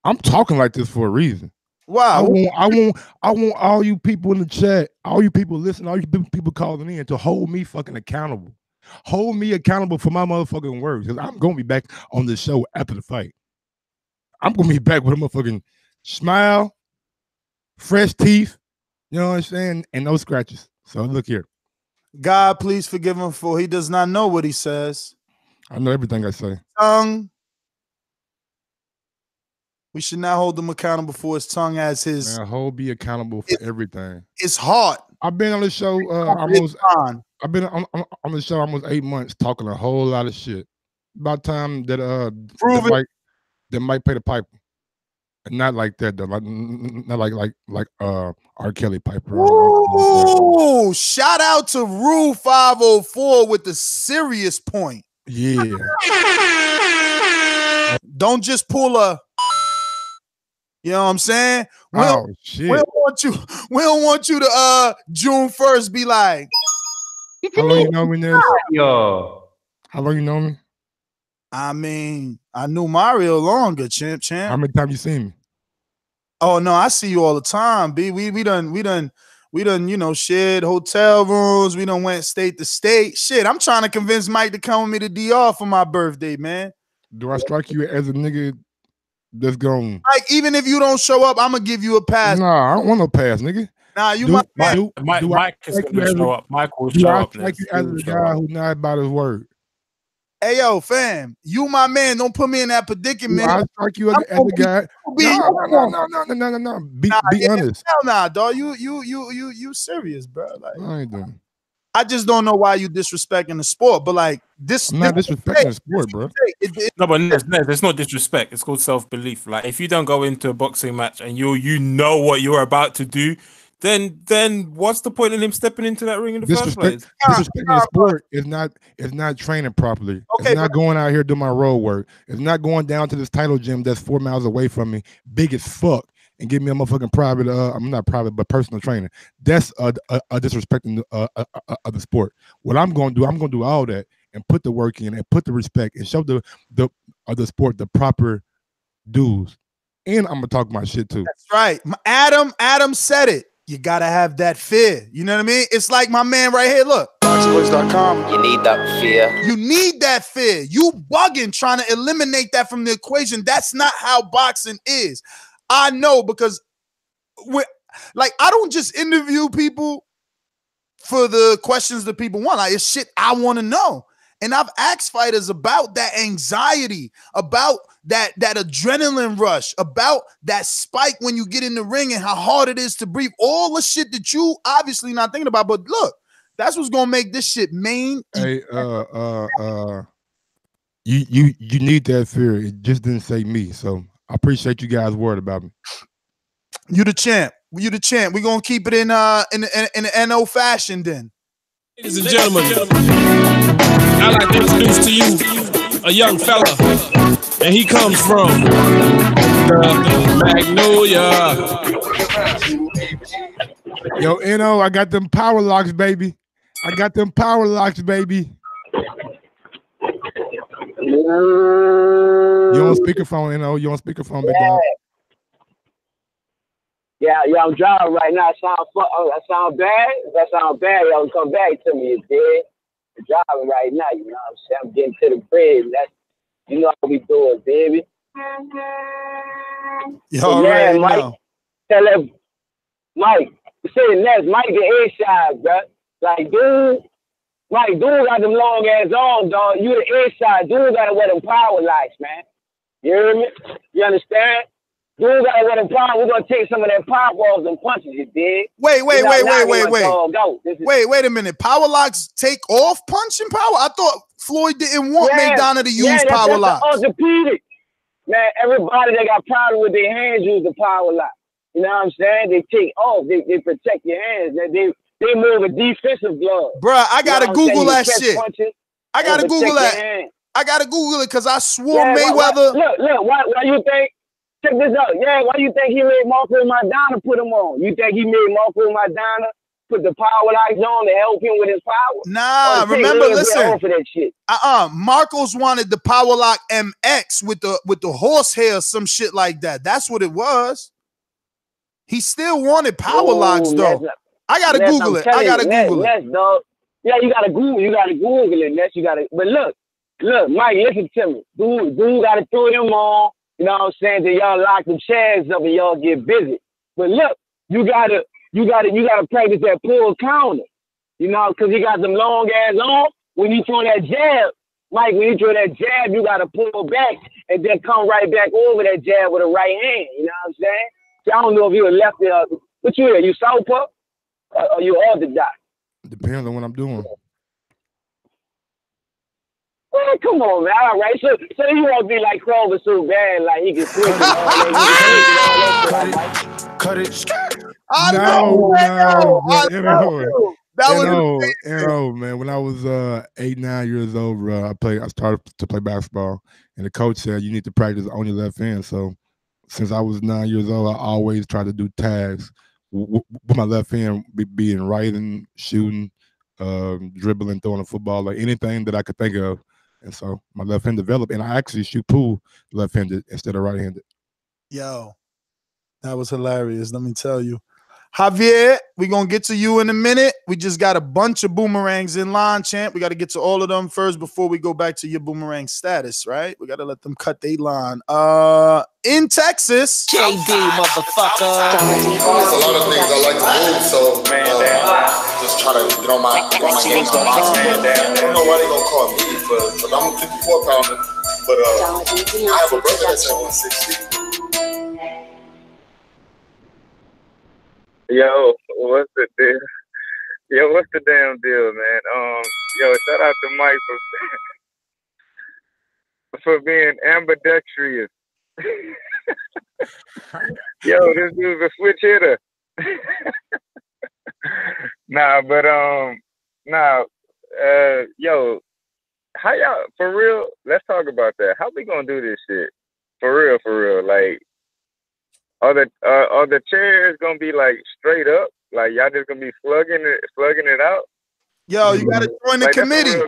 Speaker 8: I'm talking like this for a reason.
Speaker 5: Wow.
Speaker 8: I want all you people in the chat, all you people listening, all you people calling in to hold me fucking accountable. Hold me accountable for my motherfucking words. Because I'm gonna be back on the show after the fight. I'm gonna be back with a motherfucking smile, fresh teeth, you know what I'm saying, and no scratches. So look here.
Speaker 5: God, please forgive him for he does not know what he says.
Speaker 8: I know everything I say.
Speaker 5: Tongue. We should not hold him accountable for his tongue as his.
Speaker 8: Man, hold me accountable for everything.
Speaker 5: It's hard.
Speaker 8: I've been on the show almost. I've been on the show almost 8 months talking a whole lot of shit. About time that that might pay the piper, and not like that though. Not like R. Kelly Piper.
Speaker 5: Ooh, shout out to Rue 504 with the serious point.
Speaker 8: Yeah.
Speaker 5: Don't just pull a. You know what I'm saying?
Speaker 8: Shit.
Speaker 5: We don't want you to June 1st be like.
Speaker 8: How long you know me, Ness?
Speaker 14: Yo.
Speaker 8: How long you know me?
Speaker 5: I mean, I knew Mario longer, champ.
Speaker 8: How many times you seen me?
Speaker 5: Oh no, I see you all the time, B. We done, you know, shared hotel rooms. We done went state to state. Shit, I'm trying to convince Mike to come with me to DR for my birthday, man.
Speaker 8: Do I strike you as a nigga that's gone?
Speaker 5: Like, even if you don't show up, I'm gonna give you a pass.
Speaker 8: Nah, I don't want no pass, nigga.
Speaker 5: Nah, you
Speaker 9: Mike is gonna show up. Mike will show up.
Speaker 8: Like you as a guy who's not about his word.
Speaker 5: Hey yo, fam, you my man. Don't put me in that predicament.
Speaker 8: I strike you as a guy. No. Be honest.
Speaker 5: Hell nah, dog. You serious, bro? Like,
Speaker 8: I ain't doing.
Speaker 5: I just don't know why you disrespecting the sport, but like this.
Speaker 8: I'm not disrespecting the sport, bro.
Speaker 9: No, but there's no disrespect. It's called self-belief. Like if you don't go into a boxing match and you know what you're about to do, then what's the point in him stepping into that ring in the first place?
Speaker 8: Disrespecting the sport is not training properly. Okay, it's not going out here doing my road work. It's not going down to this title gym that's 4 miles away from me, big as fuck, and give me a motherfucking private. I'm not private, but personal trainer. That's a disrespecting of the sport. What I'm going to do all that and put the work in and put the respect and show the sport the proper dues. And I'm gonna talk my shit too.
Speaker 5: That's right. Adam said it. You gotta have that fear. You know what I mean? It's like my man right here. Look, BoxingVoice.com.
Speaker 15: You need that fear.
Speaker 5: You need that fear. You bugging trying to eliminate that from the equation. That's not how boxing is. I know because I don't just interview people for the questions that people want. Like it's shit I want to know. And I've asked fighters about that anxiety, about that adrenaline rush, about that spike when you get in the ring and how hard it is to breathe. All the shit that you obviously not thinking about. But look, that's what's gonna make this shit main.
Speaker 8: Hey, you need that fear. It just didn't say me. So I appreciate you guys worried about me.
Speaker 5: You the champ. You the champ. We're gonna keep it in the NO fashion then.
Speaker 16: Ladies and gentlemen, I'd like to introduce to you a young fella
Speaker 14: And he comes from the Magnolia.
Speaker 8: Yo, N.O., I got them power locks, baby. I got them power locks, baby. You on speakerphone, N.O. You on speakerphone, big dog.
Speaker 3: Yeah, I'm driving right now. That sound bad? If that sound bad, y'all come back to me. It's dead. I'm driving right now, you know what I'm saying? I'm getting to the crib. You know how we do it, baby.
Speaker 5: Y'all already know.
Speaker 3: Tell him, Mike, say next, Mike get A-side, bro. Like, dude got them long ass arms, dog. You the A-side. Dude gotta wear them power lights, man. You hear me? You understand? Dude gotta wear them power. We're gonna take some of that pop balls and punches, you dig?
Speaker 5: Wait a minute. Power locks take off punching power? I thought Floyd didn't want Maidana to use power locks.
Speaker 3: That's orthopedic. Man, everybody that got problem with their hands use the power lock. You know what I'm saying? They take off. They protect your hands. They move a defensive glove.
Speaker 5: Bruh, I gotta Google that shit. I gotta Google that.
Speaker 3: Hand.
Speaker 5: I gotta Google it because I swore Mayweather.
Speaker 3: Look, why you think? Check this out. Yeah, why you think he made Marco Maidana put him on? You think he made Marco Maidana put the power lights on to help him with his power?
Speaker 5: Nah, remember, listen. Marcos wanted the Power Lock MX with the horsehair, some shit like that. That's what it was. He still wanted power locks though. I gotta Google it.
Speaker 3: Dog. Yeah, you gotta Google it. Ness, you gotta. But look, Mike, listen to me. Dude gotta throw them on. You know what I'm saying? That y'all lock the chairs up and y'all get busy. But look, you gotta practice that pull counter. You know, because he got them long ass on. When you throw that jab, Mike, you gotta pull back and then come right back over that jab with a right hand. You know what I'm saying? So I don't know if you were left there. What you here? You southpaw or you orthodox?
Speaker 8: Depends on what I'm doing.
Speaker 3: Man, come on, man. All right. So you won't be like Kroger so bad, like he can switch
Speaker 5: Cut it.
Speaker 8: No.
Speaker 5: That was
Speaker 8: man. When I was 8, 9 years old, bro, I started to play basketball, and the coach said you need to practice on your left hand. So since I was 9 years old, I always tried to do tags with my left hand, being writing, shooting, dribbling, throwing a football, like anything that I could think of. And so my left hand developed, and I actually shoot pool left-handed instead of right-handed.
Speaker 5: Yo, that was hilarious. Let me tell you. Javier, we're going to get to you in a minute. We just got a bunch of boomerangs in line, champ. We got to get to all of them first before we go back to your boomerang status, right? We got to let them cut their line. In Texas.
Speaker 15: JD, motherfucker. There's a lot of things I like to move, so just try to get on my game. I don't know why they gonna call me because I'm a 54-pounder, but I have a brother that's at 160.
Speaker 16: Yo, what's the deal? Yo, what's the damn deal, man? Yo, shout out to Mike for being ambidextrous. Yo, this dude's a switch hitter. Yo, how y'all, for real, let's talk about that. How we gonna do this shit? For real, like, are the chairs gonna be like straight up? Like y'all just gonna be slugging it out?
Speaker 5: Yo, you gotta join the committee.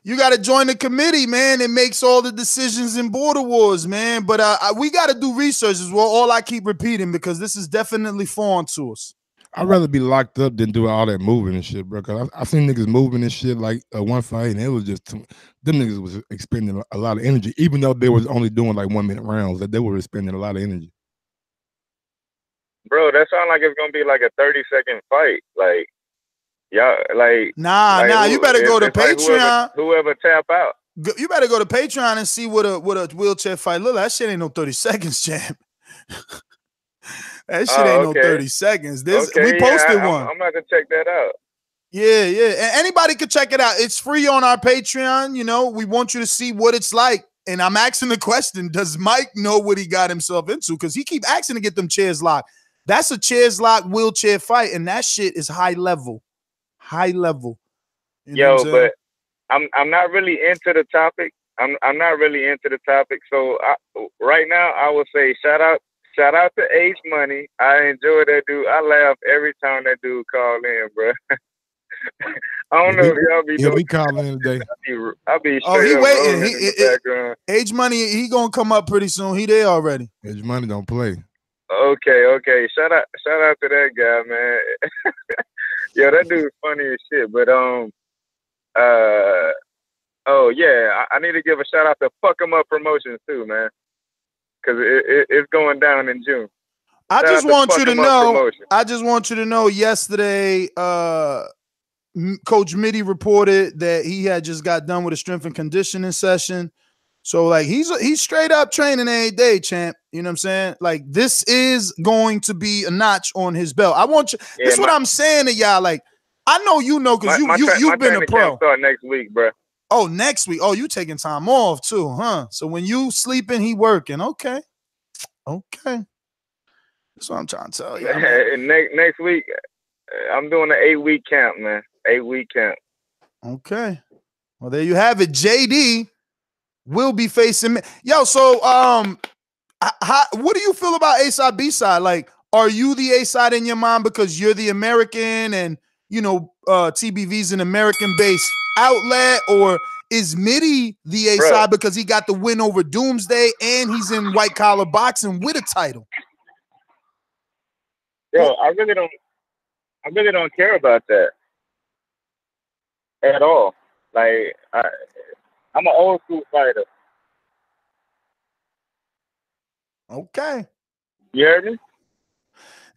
Speaker 5: You gotta join the committee, man. It makes all the decisions in border wars, man. But we gotta do research as well. All I keep repeating because this is definitely foreign to us.
Speaker 8: I'd rather be locked up than do all that moving and shit, bro. Cause I seen niggas moving and shit like one fight, and it was just them niggas was expending a lot of energy, even though they was only doing like 1 minute rounds. That they were expending a lot of energy.
Speaker 16: Bro, that sounds like it's gonna be like a 30-second fight. Like, y'all, like
Speaker 5: nah. You better go to Patreon.
Speaker 16: Like whoever tap out.
Speaker 5: You better go to Patreon and see what a wheelchair fight look like. That shit ain't no 30 seconds, champ. That shit ain't no 30 seconds. We posted one.
Speaker 16: I'm about to check that out.
Speaker 5: Yeah. And anybody can check it out. It's free on our Patreon. You know, we want you to see what it's like. And I'm asking the question: does Mike know what he got himself into? Because he keep asking to get them chairs locked. That's a chairs locked wheelchair fight, and that shit is high level. High level.
Speaker 16: Yo, but I'm not really into the topic, I'm not really into the topic. So right now, I would say shout out to H Money. I enjoy that dude. I laugh every time that dude call in, bro. I don't know if y'all be doing.
Speaker 8: We call in today.
Speaker 16: I'll be straight
Speaker 5: he
Speaker 16: up
Speaker 5: waiting.
Speaker 16: rolling in the background.
Speaker 5: Age Money, he gonna come up pretty soon. He there already.
Speaker 8: Age Money don't play.
Speaker 16: Okay. Shout out to that guy, man. Yo, that dude's funny as shit. But oh yeah, I need to give a shout out to Fuck 'Em Up Promotions too, man, because it's going down in June.
Speaker 5: I just want you to know. Yesterday, Coach Mitty reported that he had just got done with a strength and conditioning session. So like he's straight up training every day, champ. You know what I'm saying? Like this is going to be a notch on his belt. I want you. Yeah, this is what I'm saying to y'all. Like I know you know because you've been a pro.
Speaker 16: Start next week, bro.
Speaker 5: Oh, next week. Oh, you taking time off too, huh? So when you sleeping, he working. Okay. That's what I'm trying to tell you.
Speaker 16: Next week, I'm doing an 8-week camp, man. 8-week camp.
Speaker 5: Okay. Well, there you have it. JD will be facing me. Yo, so what do you feel about A-side, B-side? Like, are you the A-side in your mind because you're the American and, you know, TBV's an American-based outlet, or is Mitty the A-side because he got the win over Doomsday and he's in white-collar boxing with a title?
Speaker 16: Yo, I really don't care about that at all. Like, I'm an old school fighter.
Speaker 5: Okay.
Speaker 16: You heard me?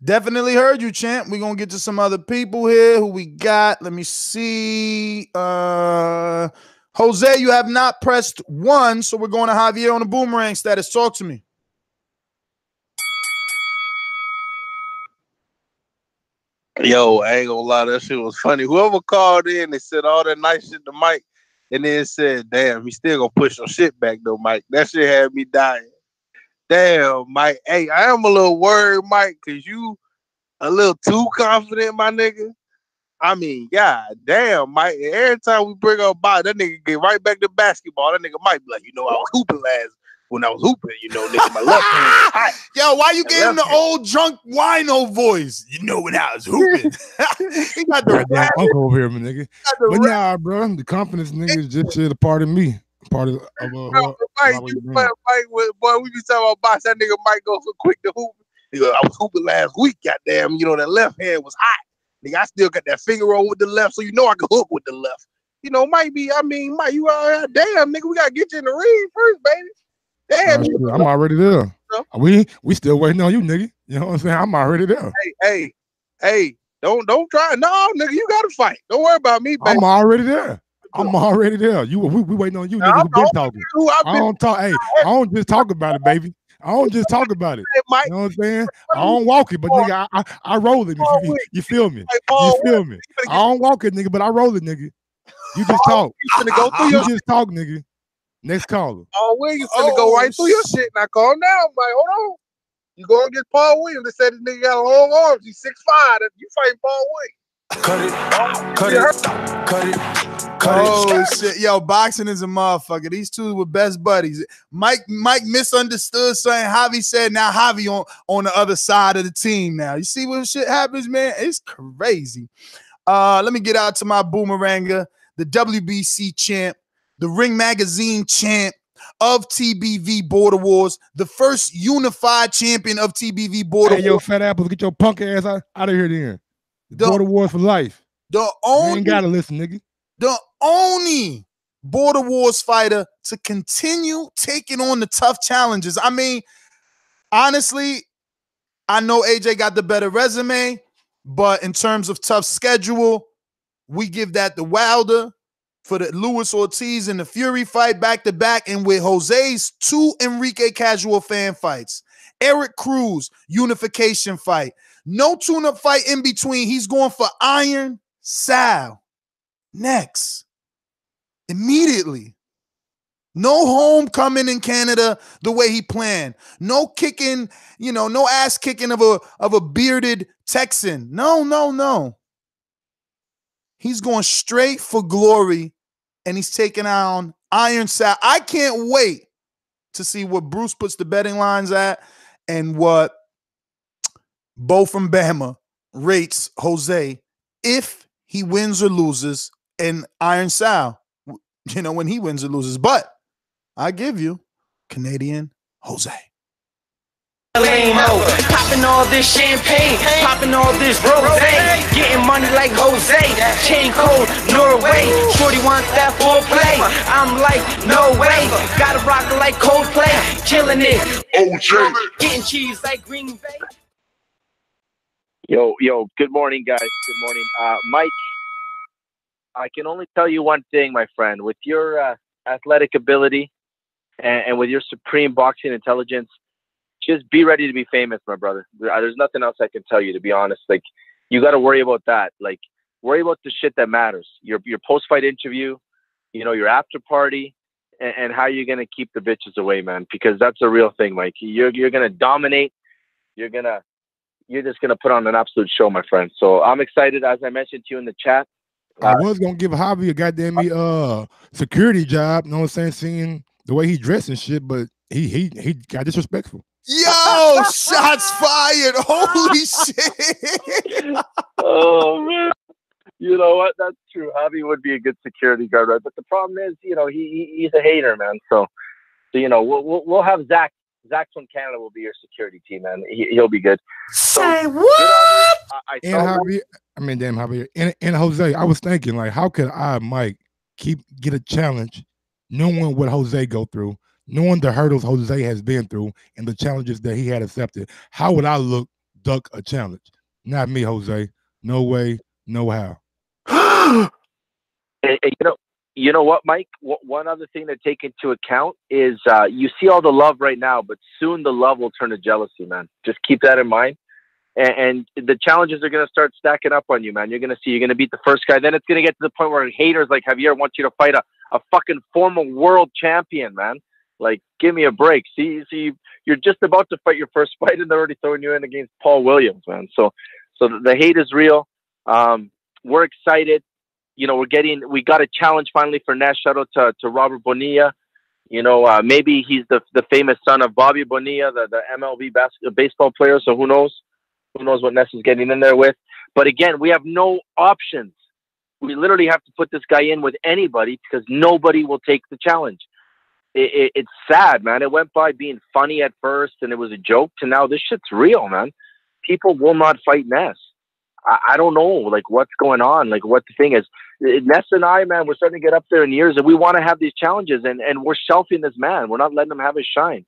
Speaker 5: Definitely heard you, champ. We're going to get to some other people here who we got. Let me see. Jose, you have not pressed 1, so we're going to Javier on the boomerang status. Talk to me.
Speaker 6: Yo, I ain't gonna lie, that shit was funny. Whoever called in, they said all that nice shit to Mike, and then said, damn, he still gonna push some shit back though, Mike. That shit had me dying. Damn, Mike. Hey, I am a little worried, Mike, because you a little too confident, my nigga. I mean, god damn, Mike. Every time we bring up body, that nigga get right back to basketball. That nigga might be like, I was hooping when I was hooping, nigga, my left hand was hot.
Speaker 5: Yo, why you gave him the old drunk wino voice? When I was hooping. He got the
Speaker 8: damn uncle over here, my nigga. But nah, bro, the confidence nigga is just shit a part of me. Part of
Speaker 6: Mike, boy, we be talking about box. That nigga might go so quick to hoop. He goes, I was hooping last week, goddamn. That left hand was hot. Nigga, I still got that finger roll with the left, so I can hook with the left. Mike, you damn, nigga, we gotta get you in the ring first, baby. Damn,
Speaker 8: I'm already there. We still waiting on you, nigga. You know what I'm saying? I'm already there.
Speaker 6: Hey, don't try. No, nigga, you gotta fight. Don't worry about me, baby.
Speaker 8: I'm already there. We waiting on you, nigga. We've been talking. I don't talk. Hey, I don't just talk about it, baby. I don't just talk about it. You know what I'm saying? I don't walk it, but nigga, I roll it. You feel me? You feel me? I don't walk it, nigga, but I roll it, nigga. You just talk. You just talk, nigga. Next caller.
Speaker 6: Paul Williams finna go right through your shit. Now calm down, Mike. Hold on. You go and get Paul Williams. They said this nigga got long arms. He's 6'5". You fighting Paul Williams.
Speaker 5: Cut it. Oh shit. Yo, boxing is a motherfucker. These two were best buddies. Mike misunderstood something Javi said. Now Javi on the other side of the team now. You see what shit happens, man? It's crazy. Let me get out to my boomeranger, the WBC champ, the Ring Magazine champ of TBV Border Wars, the first unified champion of TBV Border Wars.
Speaker 8: Hey, yo, fat apples, get your punk ass out of here then. Border Wars for life. You ain't gotta listen, nigga.
Speaker 5: The only Border Wars fighter to continue taking on the tough challenges. I mean, honestly, I know AJ got the better resume, but in terms of tough schedule, we give that to Wilder for the Luis Ortiz and the Fury fight back-to-back, and with Jose's 2 Enrique Casual fan fights. Eric Cruz, unification fight. No tune-up fight in between. He's going for Iron Sal. Next. Immediately. No homecoming in Canada the way he planned. No kicking, no ass kicking of a bearded Texan. No. He's going straight for glory, and he's taking on Iron Sal. I can't wait to see what Bruce puts the betting lines at and what Bo from Bama rates Jose if he wins or loses, and Iron Sal, when he wins or loses. But I give you Canadian Jose.
Speaker 17: Popping all this champagne, popping all this rosé, getting money like Jose, chain cold, Norway, shorty wants that foreplay, I'm like, no way, gotta rock it like Coldplay, killing it, OJ, getting cheese like Green Bay.
Speaker 18: Yo, good morning, guys, good morning. Mike, I can only tell you one thing, my friend, with your athletic ability and with your supreme boxing intelligence, just be ready to be famous, my brother. There's nothing else I can tell you, to be honest. Like, you got to worry about that. Like, worry about the shit that matters. Your post-fight interview, your after party, and how you're going to keep the bitches away, man, because that's a real thing, Mike. You're going to dominate. You're just going to put on an absolute show, my friend. So I'm excited, as I mentioned to you in the chat.
Speaker 8: I was going to give Javi a goddamn security job, you know what I'm saying, seeing the way he dressed and shit, but he got disrespectful.
Speaker 5: Yo, shots fired. Holy shit.
Speaker 18: Oh, man. You know what? That's true. Javi would be a good security guard, right? But the problem is, he's a hater, man. So we'll have Zach. Zach from Canada will be your security team, man. He'll be good.
Speaker 17: Say what?
Speaker 8: Javier, and Jose, I was thinking, like, how could I, Mike, get a challenge knowing what Jose go through, knowing the hurdles Jose has been through and the challenges that he had accepted? How would I duck a challenge? Not me, Jose. No way, no how.
Speaker 18: You know what, Mike? One other thing to take into account is you see all the love right now, but soon the love will turn to jealousy, man. Just keep that in mind. And the challenges are going to start stacking up on you, man. You're going to see, you're going to beat the first guy. Then it's going to get to the point where haters like Javier want you to fight a fucking former world champion, man. Like, give me a break. See, you're just about to fight your first fight and they're already throwing you in against Paul Williams, man. So the hate is real. We're excited. We got a challenge finally for Nash. Shout out to Robert Bonilla. Maybe he's the famous son of Bobby Bonilla, the MLB baseball player. So who knows? Who knows what Ness is getting in there with? But again, we have no options. We literally have to put this guy in with anybody because nobody will take the challenge. It's sad, man. It went by being funny at first and it was a joke to now this shit's real, man. People will not fight Ness. I don't know, like, what's going on, like, what the thing is. Ness and I, man, we're starting to get up there in years and we want to have these challenges and we're shelving this man. We're not letting him have his shine.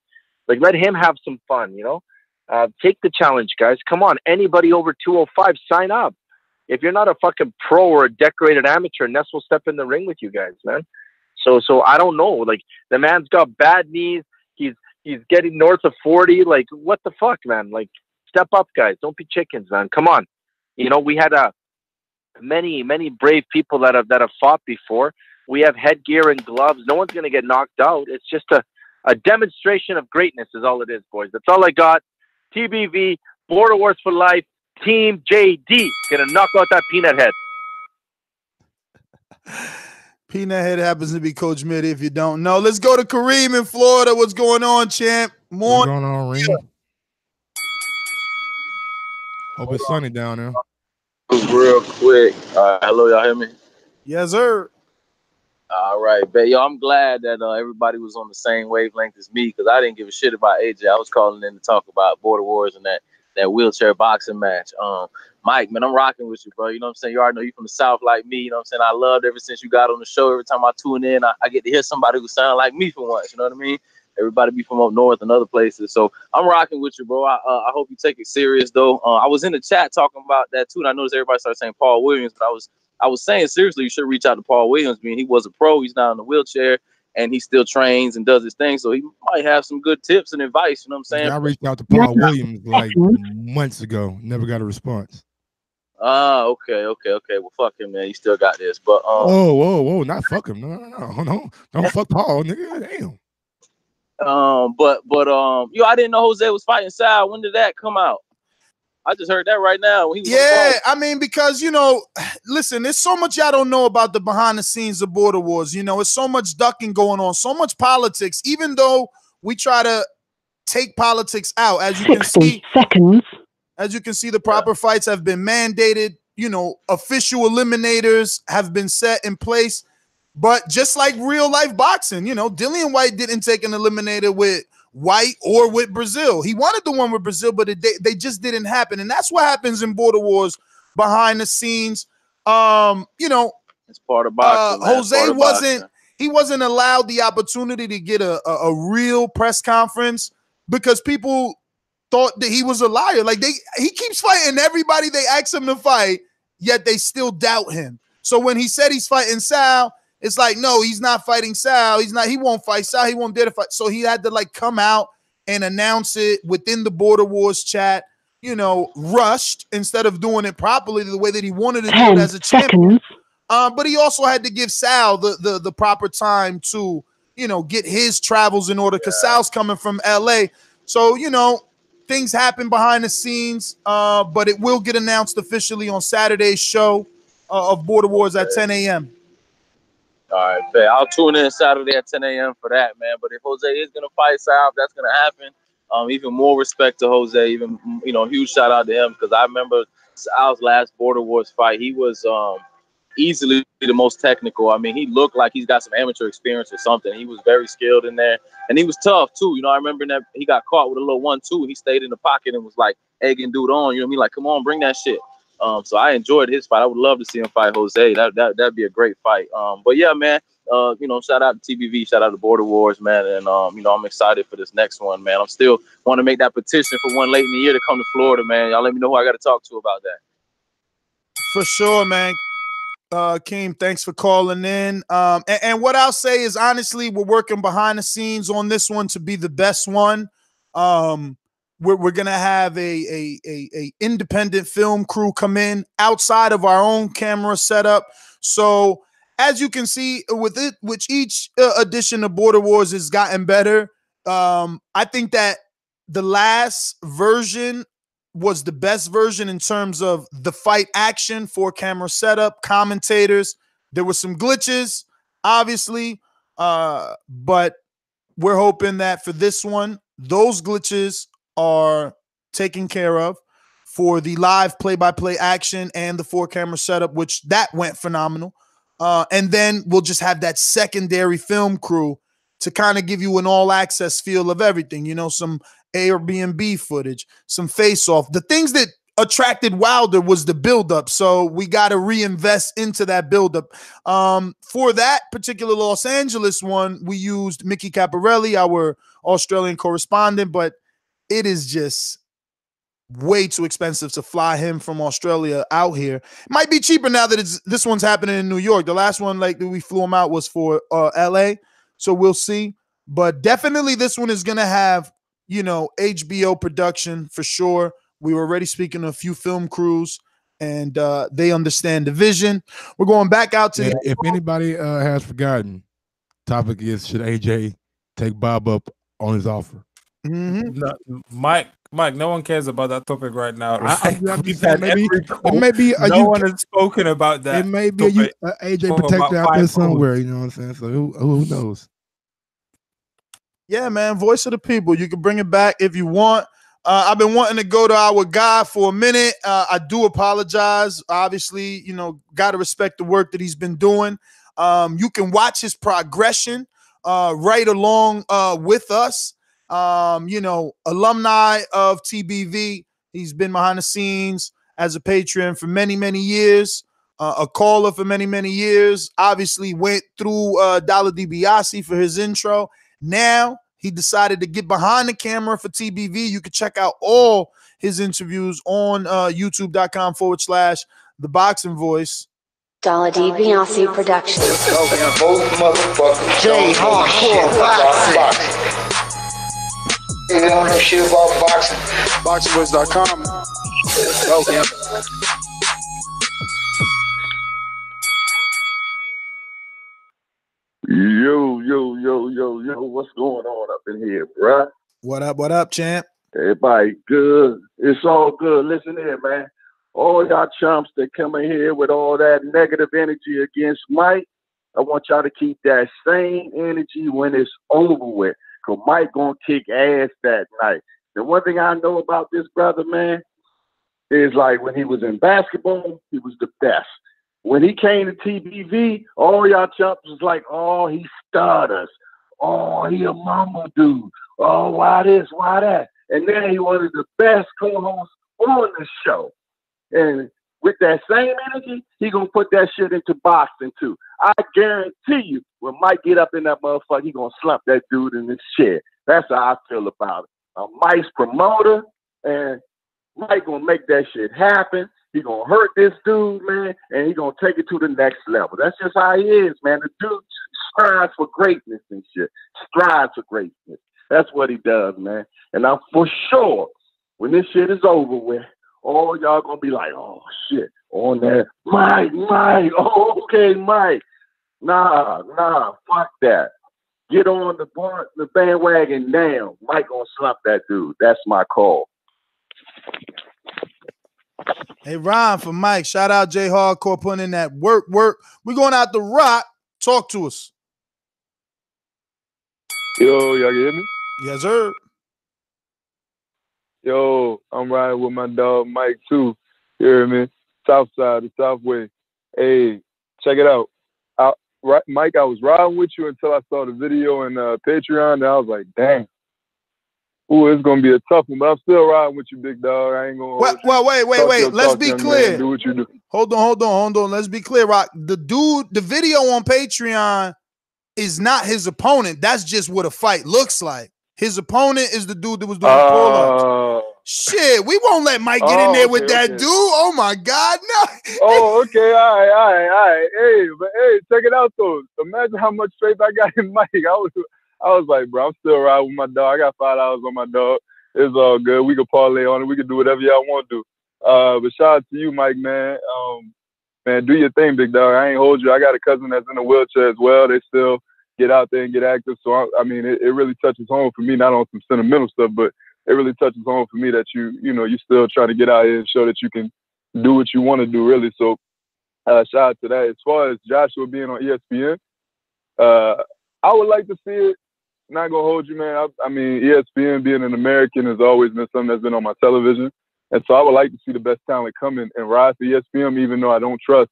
Speaker 18: Like, let him have some fun, Take the challenge, guys. Come on. Anybody over 205, sign up. If you're not a fucking pro or a decorated amateur, Ness will step in the ring with you guys, man. So I don't know. Like, the man's got bad knees. He's getting north of 40. Like, what the fuck, man? Like, step up, guys. Don't be chickens, man. Come on. We had many brave people that have fought before. We have headgear and gloves. No one's going to get knocked out. It's just a demonstration of greatness is all it is, boys. That's all I got. TBV, Border Wars for life, Team JD. Going to knock out that peanut head.
Speaker 5: Peanut head happens to be Coach Mitty if you don't know. Let's go to Kareem in Florida. What's going on, champ?
Speaker 8: What's going on, Reem? Hope it's sunny down there.
Speaker 19: Real quick. Hello, y'all hear me?
Speaker 5: Yes, sir.
Speaker 19: All right, bet. Yo, I'm glad that everybody was on the same wavelength as me because I didn't give a shit about AJ. I was calling in to talk about Border Wars and that wheelchair boxing match. Mike, man, I'm rocking with you, bro. You know what I'm saying? You already know you from the South like me. You know what I'm saying? I loved ever since you got on the show. Every time I tune in, I get to hear somebody who sound like me for once. You know what I mean? Everybody be from up north and other places. So I'm rocking with you, bro. I hope you take it serious, though. I was in the chat talking about that, too, and I noticed everybody started saying Paul Williams, but I was saying, seriously, you should reach out to Paul Williams. I mean, he was a pro. He's now in the wheelchair, and he still trains and does his thing, so he might have some good tips and advice, you know what I'm saying?
Speaker 8: I reached out to Paul Williams, like, months ago. Never got a response.
Speaker 19: Okay. Well, fuck him, man. You still got this, but
Speaker 8: whoa, not fuck him. No. Don't fuck Paul, nigga. Damn.
Speaker 19: But I didn't know Jose was fighting Sal. When did that come out? I just heard that right now. When he was
Speaker 5: yeah, I mean, because, you know, listen, there's so much y'all don't know about the behind the scenes of Border Wars. You know, it's so much ducking going on, so much politics, even though we try to take politics out. As you can see, as you can see, the proper fights have been mandated. You know, official eliminators have been set in place. But just like real life boxing, you know, Dillian White didn't take an eliminator with White or with Brazil. He wanted the one with Brazil, but they just didn't happen. And that's what happens in Border Wars behind the scenes. You know,
Speaker 19: it's part of boxing.
Speaker 5: Jose wasn't allowed the opportunity to get a real press conference because people thought that he was a liar. Like he keeps fighting everybody they ask him to fight, yet they still doubt him. So when he said he's fighting Sal, it's like, no, he's not fighting Sal. He won't fight Sal. He won't dare to fight. So he had to like come out and announce it within the Border Wars chat, you know, rushed instead of doing it properly the way that he wanted to do it as a champion. But he also had to give Sal the proper time to, you know, get his travels in order because Sal's coming from LA. So, you know, things happen behind the scenes, but it will get announced officially on Saturday's show of Border Wars at 10 a.m.
Speaker 19: All right, bet. I'll tune in Saturday at 10 a.m. for that, man. But if Jose is going to fight Sal, if that's going to happen, even more respect to Jose. Even, you know, huge shout out to him because I remember Sal's last Border Wars fight. He was easily the most technical. I mean, he looked like he's got some amateur experience or something. He was very skilled in there, and he was tough too. You know, I remember that he got caught with a little 1-2. He stayed in the pocket and was like egging dude on. You know what I mean? Like, come on, bring that shit. So I enjoyed his fight. I would love to see him fight Jose. That'd be a great fight. But yeah, man. You know, shout out to TBV, shout out to Border Wars, man. And you know, I'm excited for this next one, man. I'm still want to make that petition for one late in the year to come to Florida, man. Y'all let me know who I got to talk to about that.
Speaker 5: For sure, man. Keem, thanks for calling in. And what I'll say is, honestly, we're working behind the scenes on this one to be the best one. We're gonna have a independent film crew come in outside of our own camera setup. So as you can see, with each edition of Border Wars has gotten better. I think that the last version was the best version in terms of the fight action, 4-camera setup, commentators. There were some glitches, obviously, but we're hoping that for this one, those glitches are taken care of for the live play-by-play action and the 4-camera setup, which that went phenomenal. And then we'll just have that secondary film crew to kind of give you an all-access feel of everything, you know, some Airbnb footage, some face-off. The things that attracted Wilder was the buildup, so we got to reinvest into that buildup. For that particular Los Angeles one, we used Mickey Caparelli, our Australian correspondent, but it is just way too expensive to fly him from Australia out here. It might be cheaper now that this one's happening in New York. The last one, like, that we flew him out was for LA, so we'll see. But definitely this one is going to have, you know, HBO production for sure. We were already speaking to a few film crews, and they understand the vision. We're going back out to
Speaker 8: if anybody has forgotten, topic is, should AJ take Bob up on his offer?
Speaker 9: No, Mike, no one cares about that topic right now.
Speaker 8: I'm
Speaker 9: We've
Speaker 8: just saying,
Speaker 9: had every call. No one has spoken about that.
Speaker 8: It may be AJ protector out there somewhere. You know what I'm saying? So who knows?
Speaker 5: Yeah, man, voice of the people. You can bring it back if you want. I've been wanting to go to our guy for a minute. I do apologize. Obviously, you know, got to respect the work that he's been doing. You can watch his progression right along with us. You know, alumni of TBV. He's been behind the scenes as a patron for many, many years. A caller for many, many years. Obviously went through Dollar DiBiase for his intro. Now he decided to get behind the camera for TBV. You can check out all his interviews on youtube.com/ThaBoxingVoice.
Speaker 20: Dollar DiBiase Productions.
Speaker 21: J Hardcore Boxing. They don't know shit about boxing.
Speaker 2: ThaBoxingvoice.com. Okay.
Speaker 22: Yo, what's going on up in here, bruh?
Speaker 5: What up, champ?
Speaker 1: Everybody good. It's all good. Listen here, man. All y'all chumps that come in here with all that negative energy against Mike, I want y'all to keep that same energy when it's over with. Because Mike gonna kick ass that night. The one thing I know about this brother, man, is like when he was in basketball, he was the best. When he came to TBV, all y'all chumps was like, oh, he stutters. Oh, he a mama dude. Oh, why this, why that? And then he one of the best co-hosts on the show. And with that same energy, he gonna put that shit into boxing too. I guarantee you, when Mike get up in that motherfucker, he gonna slump that dude in his chair. That's how I feel about it. Mike's promoter, and Mike gonna make that shit happen. He gonna hurt this dude, man, and he gonna take it to the next level. That's just how he is, man. The dude strives for greatness and shit. Strives for greatness. That's what he does, man. And I'm for sure, when this shit is over with, all y'all gonna be like, oh shit, on that Mike, oh okay, Mike. Nah, fuck that. Get on the bandwagon now. Mike gonna slump that dude. That's my call.
Speaker 5: Hey, Ron for Mike. Shout out J Hardcore putting in that work. We going out the Rock. Talk to us.
Speaker 22: Yo, y'all can hear me?
Speaker 5: Yes, sir.
Speaker 22: Yo, I'm riding with my dog Mike too. You hear me? South side, the Southway. Hey, check it out. Mike, I was riding with you until I saw the video in Patreon, and I was like, damn. Ooh, it's gonna be a tough one, but I'm still riding with you, big dog. I ain't gonna.
Speaker 5: Well, wait. Let's be clear.
Speaker 22: Man. Do what you do.
Speaker 5: Hold on. Let's be clear, Rock. The video on Patreon is not his opponent. That's just what a fight looks like. His opponent is the dude that was doing pull-ups. Shit, we won't let Mike get in there with that dude. Oh my God, no.
Speaker 22: Oh, okay, all right. Hey, check it out though. Imagine how much faith I got in Mike. I was like, bro, I'm still riding with my dog. I got $5 on my dog. It's all good. We can parlay on it. We can do whatever y'all want to do. But shout out to you, Mike, man. Man, do your thing, big dog. I ain't hold you. I got a cousin that's in a wheelchair as well. They still get out there and get active. So, I mean, it really touches home for me, not on some sentimental stuff, but it really touches home for me that you still trying to get out here and show that you can do what you want to do, really. So, shout out to that. As far as Joshua being on ESPN, I would like to see it. Not gonna hold you, man. I mean, ESPN being an American has always been something that's been on my television, and so I would like to see the best talent come in and rise to ESPN, even though I don't trust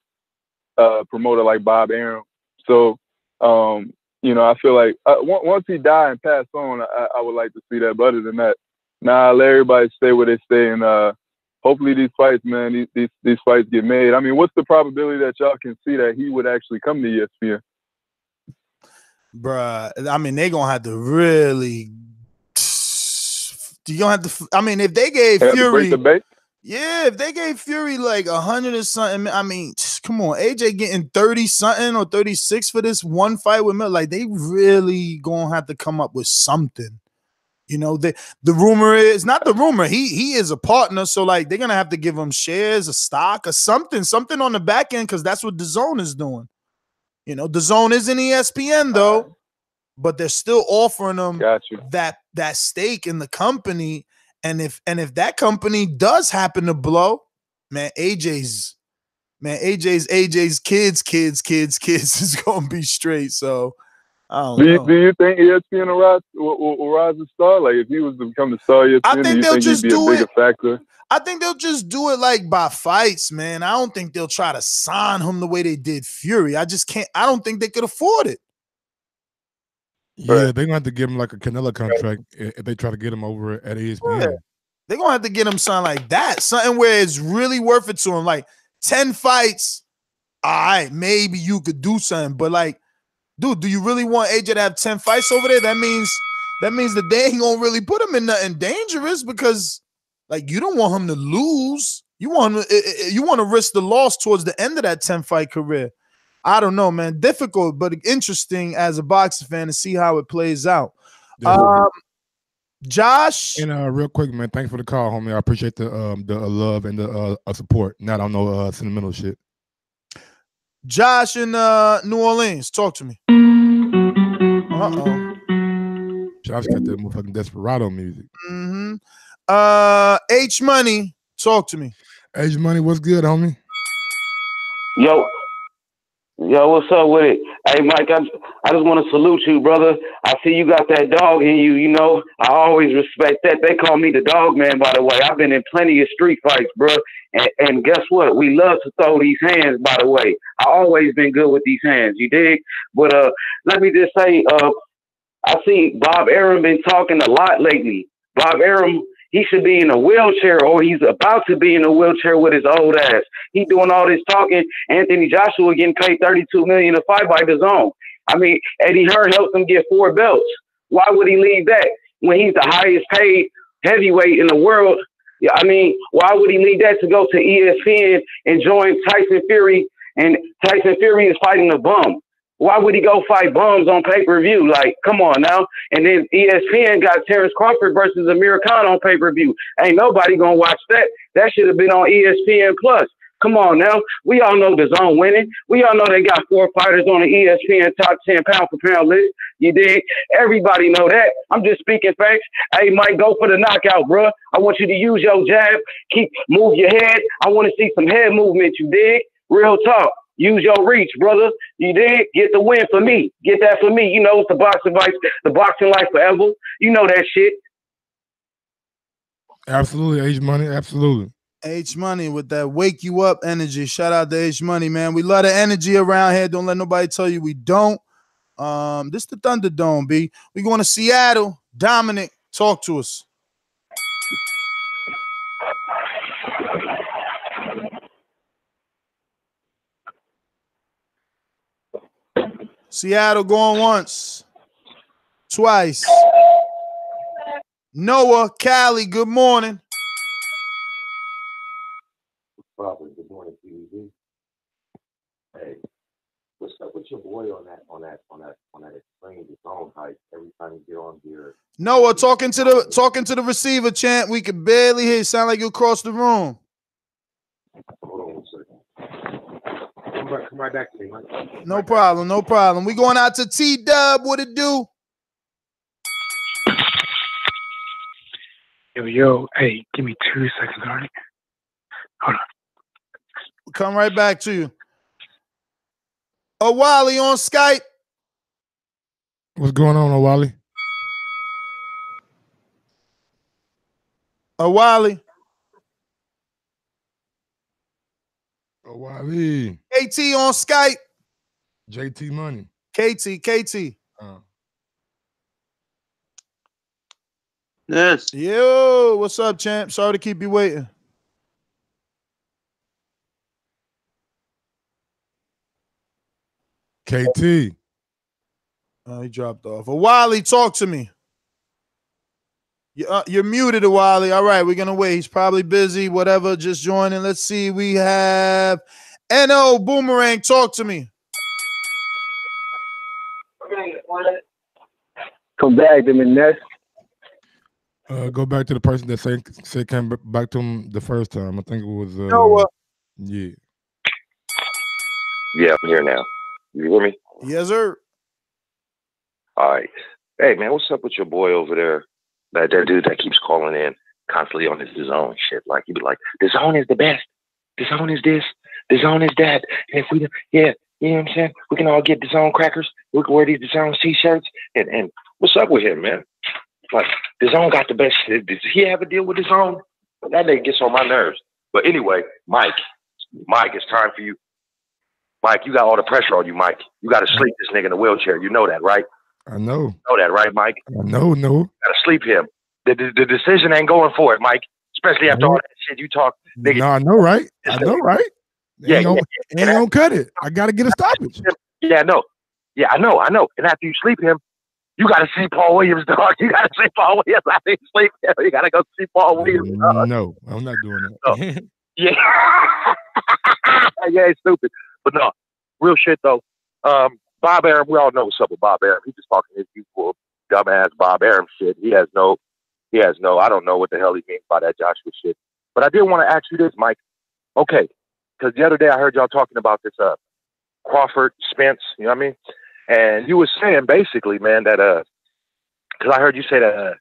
Speaker 22: a promoter like Bob Arum. So, I feel like once he died and passed on, I would like to see that. But other than that, let everybody stay where they stay, and hopefully these fights, man, these fights get made. I mean, what's the probability that y'all can see that he would actually come to ESPN?
Speaker 5: Bruh, I mean, they gonna have to really. You gonna have to. I mean, if they gave Fury, if they gave Fury like 100 or something, I mean, come on, AJ getting 30 something or 36 for this one fight with Miller, like they really gonna have to come up with something. The rumor is not the rumor. He is a partner, so like they're gonna have to give him shares, a stock, or something on the back end, because that's what DAZN is doing. DAZN isn't ESPN though, but they're still offering them that stake in the company. And if that company does happen to blow, man, AJ's kids is gonna be straight. So I don't know.
Speaker 22: Do you think ESPN will rise a star? Like if he was to become the star, ESPN, do you think he'd be a bigger factor?
Speaker 5: I think they'll just do it like by fights, man. I don't think they'll try to sign him the way they did Fury. I don't think they could afford it.
Speaker 8: Yeah, they're gonna have to give him like a Canelo contract if they try to get him over at ESPN.
Speaker 5: Yeah. They're gonna have to get him something like that, something where it's really worth it to him. Like 10 fights, all right, maybe you could do something, but like, dude, do you really want AJ to have 10 fights over there? That means that they ain't gonna really put him in nothing dangerous, because like you don't want him to lose. You want to risk the loss towards the end of that 10-fight career. I don't know, man. Difficult, but interesting as a boxing fan to see how it plays out. Josh,
Speaker 8: and real quick, man, thanks for the call, homie. I appreciate the love and the support. Not on no sentimental shit.
Speaker 5: Josh in New Orleans, talk to me.
Speaker 8: Josh got that motherfucking Desperado music.
Speaker 5: Mm-hmm. H Money, talk to me.
Speaker 8: H Money, what's good, homie?
Speaker 3: Yo, what's up with it? Hey, Mike, I just want to salute you, brother. I see you got that dog in you, you know. I always respect that. They call me the dog man, by the way. I've been in plenty of street fights, bro. And guess what? We love to throw these hands, by the way. I always been good with these hands, you dig? But let me just say, I see Bob Arum been talking a lot lately. Bob Arum, he should be in a wheelchair, or he's about to be in a wheelchair with his old ass. He doing all this talking. Anthony Joshua getting paid $32 million to fight by Dazn. I mean, Eddie Hearn helped him get 4 belts. Why would he leave that when he's the highest paid heavyweight in the world? Yeah, I mean, why would he leave that to go to ESPN and join Tyson Fury? And Tyson Fury is fighting a bum. Why would he go fight bums on pay-per-view? Like, come on now. And then ESPN got Terrence Crawford versus Amir Khan on pay-per-view. Ain't nobody gonna watch that. That should have been on ESPN Plus. Come on now. We all know Dazn winning. We all know they got 4 fighters on the ESPN top 10 pound-for-pound list. You dig? Everybody know that. I'm just speaking facts. Hey, Mike, go for the knockout, bro. I want you to use your jab. Move your head. I want to see some head movement, you dig? Real talk. Use your reach, brother. You did get the win for me. Get that for me. You know, it's the boxing life, the boxing life forever. You know that shit.
Speaker 8: Absolutely, H Money. Absolutely.
Speaker 5: H Money with that wake you up energy. Shout out to H Money, man. We love the energy around here. Don't let nobody tell you we don't. This the Thunderdome, B. We going to Seattle. Dominic, talk to us. Seattle going once, twice. Noah, Cali, good morning.
Speaker 4: Probably good morning, TV. Hey, what's up with your boy on that extreme zone hype every time you get on here?
Speaker 5: Noah, talking to the receiver, champ. We can barely hear. Sound like you across the room.
Speaker 4: Hold on 1 second. Come right back to me, Mike.
Speaker 5: No problem, no problem. We going out to T-Dub. What it do?
Speaker 10: Yo, hey, give me 2 seconds, all right? Hold on.
Speaker 5: Come right back to you. Wally on Skype.
Speaker 8: What's going on, Wally?
Speaker 5: Wally.
Speaker 8: Wally.
Speaker 5: KT on Skype.
Speaker 8: JT Money.
Speaker 5: KT.
Speaker 23: Yes.
Speaker 5: Yo, what's up, champ? Sorry to keep you waiting.
Speaker 8: KT.
Speaker 5: He dropped off. Wally, talk to me. You're muted, Wally. All right, we're going to wait. He's probably busy, whatever, just joining. Let's see. We have N.O. Boomerang. Talk to me.
Speaker 3: Come back to me, Ness.
Speaker 8: Go back to the person that said came back to him the first time. I think it was
Speaker 5: Noah.
Speaker 8: Yeah.
Speaker 23: Yeah, I'm here now. You hear me?
Speaker 5: Yes, sir.
Speaker 23: All right. Hey, man, what's up with your boy over there? That dude that keeps calling in constantly on his DAZN shit. Like, he'd be like, DAZN is the best. DAZN is this. DAZN is that. And if we, yeah, you know what I'm saying? We can all get DAZN crackers. We can wear these DAZN t-shirts. And what's up with him, man? Like, DAZN got the best shit. Did he have a deal with DAZN? That nigga gets on my nerves. But anyway, Mike, it's time for you. Mike, you got all the pressure on you, Mike. You got to sleep this nigga in a wheelchair. You know that, right?
Speaker 8: I know.
Speaker 23: You know that, right, Mike?
Speaker 8: I know.
Speaker 23: You got to sleep him. The decision ain't going for it, Mike. Especially after all that shit you talk. Nigga.
Speaker 8: No, I know, right? I know, right? Ain't gonna cut it. I got to get a stoppage.
Speaker 23: Yeah, I know. Yeah, I know. And after you sleep him, you got to see Paul Williams, dog. You got to see Paul Williams after you sleep him. You got to go see Paul Williams, dog.
Speaker 8: No, I'm not doing that.
Speaker 23: No. Yeah. Yeah, it's stupid. But no, real shit, though. Bob Arum, we all know what's up with Bob Arum. He's just talking his usual dumbass Bob Arum shit. He has no, I don't know what the hell he means by that Joshua shit. But I did want to ask you this, Mike. Okay, because the other day I heard y'all talking about this Crawford, Spence, you know what I mean? And you were saying basically, man, that because I heard you say that,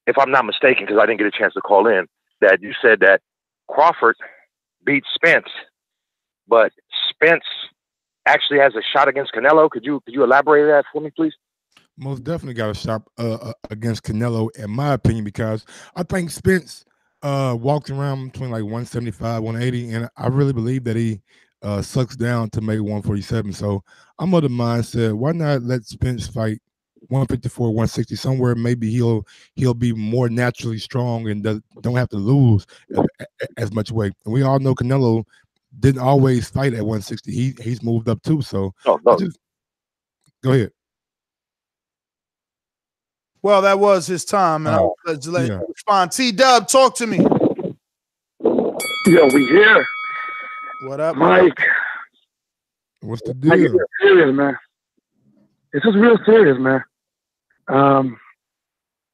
Speaker 23: if I'm not mistaken, because I didn't get a chance to call in, that you said that Crawford beat Spence, but Spence actually has a shot against Canelo. Could you elaborate that for me, please?
Speaker 8: Most definitely got a shot against Canelo, in my opinion, because I think Spence walked around between like 175, 180, and I really believe that he sucks down to make 147. So I'm of the mindset, why not let Spence fight 154, 160 somewhere? Maybe he'll be more naturally strong and don't have to lose as much weight. And we all know Canelo didn't always fight at 160. He's moved up too. So
Speaker 23: go
Speaker 8: ahead.
Speaker 5: Well, that was his time, and I'll let you respond. T-Dub, talk to me.
Speaker 10: Yo, we here.
Speaker 5: What up,
Speaker 10: Mike?
Speaker 8: What's the
Speaker 10: Mike,
Speaker 8: deal?
Speaker 10: it's serious, man. This is real serious, man.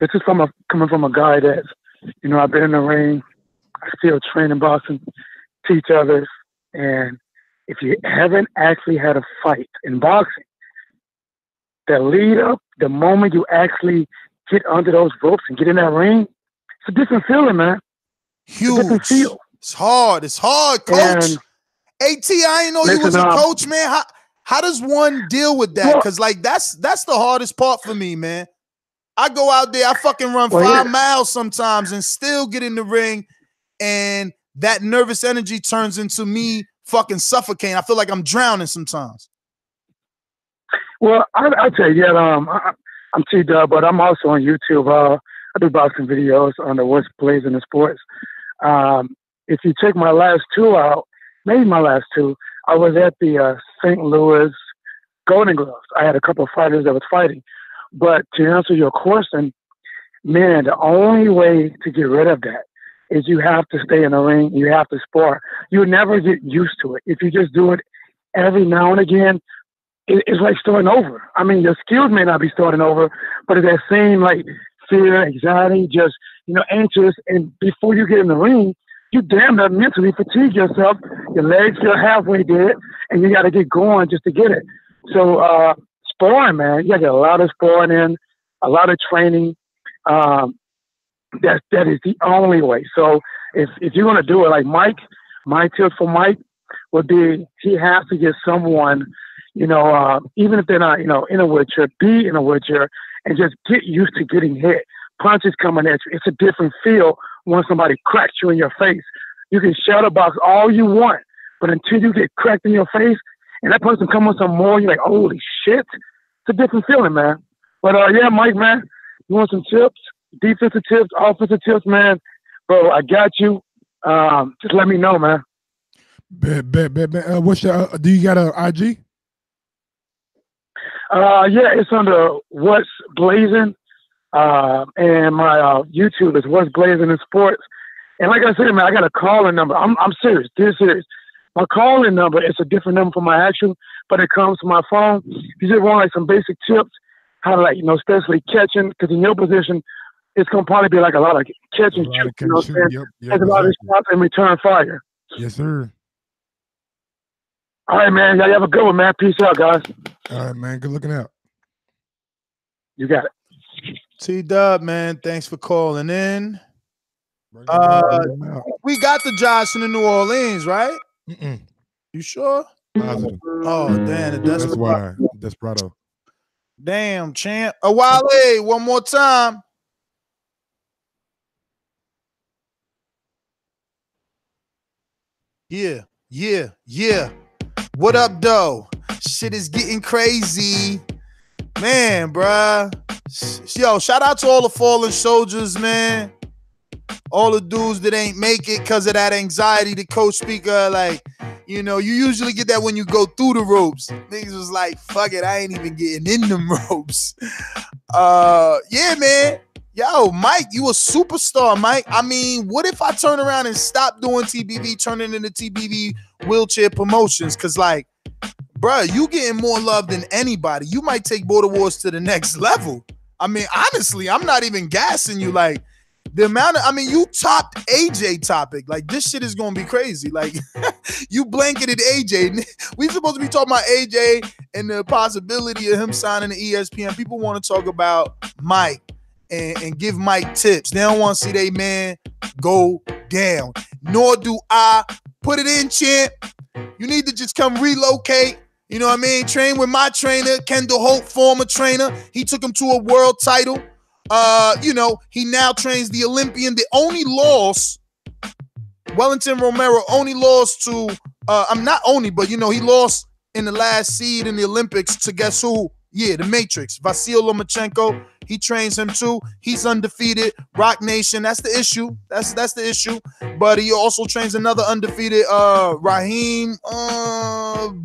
Speaker 10: This is coming from a guy that, I've been in the ring. I still train in boxing, teach others. And if you haven't actually had a fight in boxing, the lead up, the moment you actually get under those ropes and get in that ring, it's a different feeling, man.
Speaker 5: Huge.
Speaker 10: It's a different feel.
Speaker 5: It's hard. It's hard, coach.
Speaker 10: And
Speaker 5: AT, I didn't know you was a coach, man. How does one deal with that? Because that's the hardest part for me, man. I go out there, I fucking run 5 miles sometimes and still get in the ring, and that nervous energy turns into me fucking suffocating. I feel like I'm drowning sometimes.
Speaker 10: Well, I'll tell you, I'm T-Dub, but I'm also on YouTube. I do boxing videos on the What's Blazing in Sports. If you check my last 2 out, maybe my last 2, I was at the St. Louis Golden Gloves. I had a couple of fighters that was fighting. But to answer your question, man, the only way to get rid of that is you have to stay in the ring. You have to spar. You'll never get used to it. If you just do it every now and again, it's like starting over. I mean, your skills may not be starting over, but it's that same like fear, anxiety, just, anxious. And before you get in the ring, you damn near mentally fatigue yourself. Your legs feel halfway dead, and you got to get going just to get it. So sparring, man, you got to get a lot of sparring in, a lot of training. That is the only way. So if you're going to do it like Mike, my tip for Mike would be he has to get someone, even if they're not, in a wheelchair, be in a wheelchair and just get used to getting hit. Punches coming at you. It's a different feel when somebody cracks you in your face. You can shadow box all you want, but until you get cracked in your face and that person come with some more, you're like, holy shit. It's a different feeling, man. But yeah, Mike, man, you want some tips? Defensive tips, offensive tips, man. Bro, I got you. Just let me know, man.
Speaker 8: Bet. What's your? Do you got an IG?
Speaker 10: Yeah, it's under What's Blazing, and my YouTube is What's Blazing in Sports. And like I said, man, I got a calling number. I'm serious, dead serious. My calling number is a different number from my actual, but it comes to my phone. If you just want like some basic tips, how to especially catching, because in your position, it's gonna probably be like a lot of catch and shoot. You know what I'm saying? There's a lot of shots and return fire.
Speaker 8: Yes, sir.
Speaker 10: All right, man. Y'all have a good one, man. Peace out, guys.
Speaker 8: All right, man. Good looking out.
Speaker 10: You got it.
Speaker 5: T-Dub, man. Thanks for calling in. We got the Josh in the New Orleans, right? You sure?
Speaker 8: Positive.
Speaker 5: Oh, damn.
Speaker 8: That's why. Desperado.
Speaker 5: Damn, champ. Wale, one more time. Yeah. What up, though? Shit is getting crazy. Man, bruh. Yo, shout out to all the fallen soldiers, man. All the dudes that ain't make it because of that anxiety the coach speaker, like, you usually get that when you go through the ropes. Niggas was like, fuck it, I ain't even getting in them ropes. Yeah, man. Yo, Mike, you a superstar, Mike. I mean, what if I turn around and stop doing TBV, turning into TBV wheelchair promotions? Because, like, bruh, you getting more love than anybody. You might take Border Wars to the next level. I mean, honestly, I'm not even gassing you. Like, The amount of, I mean, you topped AJ topic. Like, this shit is gonna be crazy. Like, you blanketed AJ. We supposed to be talking about AJ and the possibility of him signing to ESPN. People want to talk about Mike and give Mike tips. They don't want to see their man go down. Nor do I. Put it in, champ. You need to just come relocate. You know what I mean? Train with my trainer, Kendall Holt, former trainer. He took him to a world title. You know, he now trains the Olympian. The only loss, Wellington Romero only lost to, I'm not only, but you know, he lost in the last seed in the Olympics to guess who? Yeah, the Matrix. Vasil Lomachenko. He trains him too. He's undefeated. Rock Nation. That's the issue. That's the issue. But he also trains another undefeated Raheem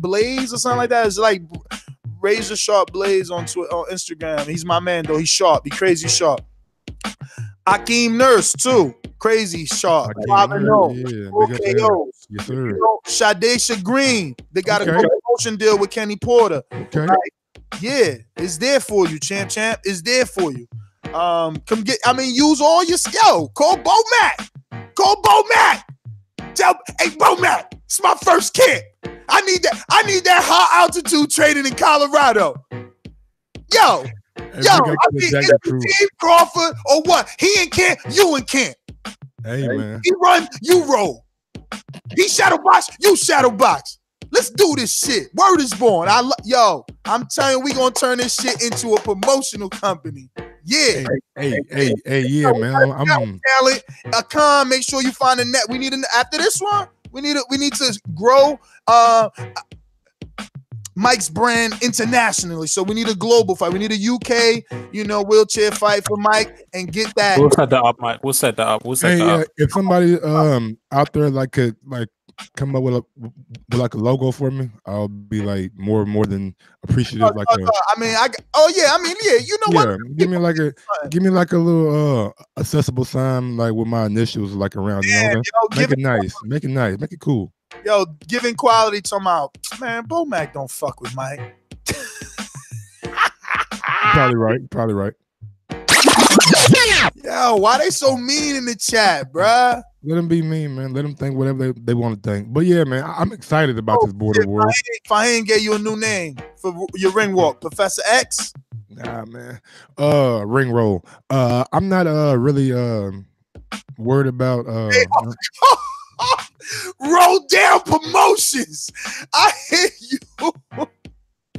Speaker 5: Blaze or something like that. It's like Razor Sharp Blaze on Instagram. He's my man though. He's sharp. He crazy sharp. Akeem Nurse too. Crazy sharp.
Speaker 8: Okay, yes, sir.
Speaker 5: Shadesha Green. They got a promotion deal with Kenny Porter.
Speaker 8: Okay.
Speaker 5: Right? Yeah, it's there for you, champ. It's there for you. Come get, I mean, use all your skill. Call Bo Mac. Tell, hey, Bo Mac, it's my first kid. I need that high altitude training in Colorado. Yo, I mean, is it Team Crawford or what? He in camp, you in camp.
Speaker 8: Hey, man.
Speaker 5: He run, you roll. He shadow box, you shadow box. Let's do this shit. Word is born. Yo, I'm telling you, we gonna turn this shit into a promotional company. Yeah.
Speaker 8: Hey, yeah, man. I'm
Speaker 5: talent. Akon, make sure you find a net. We need after this one. We need to grow Mike's brand internationally. So we need a global fight. We need a UK, wheelchair fight for Mike and get that.
Speaker 9: We'll set that up, Mike. We'll set that up.
Speaker 8: If somebody out there could come up with a logo for me, I'll be like more than appreciative.
Speaker 5: You know what?
Speaker 8: Give me like a little accessible sign with my initials around. Make it nice, make it cool.
Speaker 5: Yo, giving quality to my man. Bo Mac don't fuck with Mike.
Speaker 8: Probably right.
Speaker 5: Yo, why they so mean in the chat, bruh?
Speaker 8: Let them be mean, man. Let them think whatever they want to think. But yeah, man, I'm excited about this Border Wars.
Speaker 5: Fahim gave you a new name for your ring walk, Professor X.
Speaker 8: Nah, man. Ring roll. I'm not really worried about
Speaker 5: Roll down promotions. I hear you.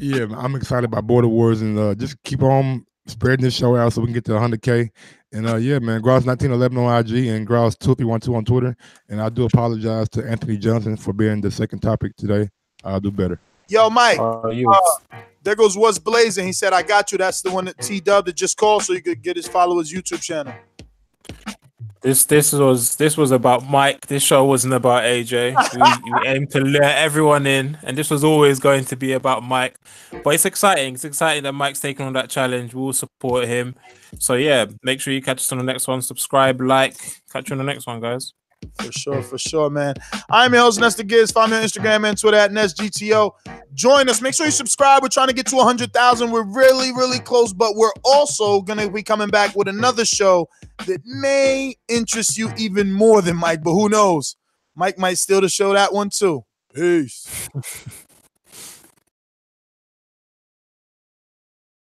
Speaker 8: Yeah, man, I'm excited about Border Wars and just keep on spreading this show out so we can get to 100K. And yeah, man, Grouse1911 on IG and Grouse2312 on Twitter. And I do apologize to Anthony Johnson for being the second topic today. I'll do better.
Speaker 5: Yo, Mike. There goes What's Blazing. He said, I got you. That's the one that T-Dub that just called so you could get his followers' YouTube channel.
Speaker 9: This was about Mike. This show wasn't about AJ. We aim to lure everyone in, and this was always going to be about Mike. But it's exciting. It's exciting that Mike's taking on that challenge. We'll support him. So yeah, make sure you catch us on the next one. Subscribe, like. Catch you on the next one, guys.
Speaker 5: For sure, man. I'm your host, Nestor Gibbs. Find me on Instagram and Twitter at NestGTO. Join us. Make sure you subscribe. We're trying to get to 100,000. We're really, really close, but we're also going to be coming back with another show that may interest you even more than Mike, but who knows? Mike might steal the show that one too. Peace.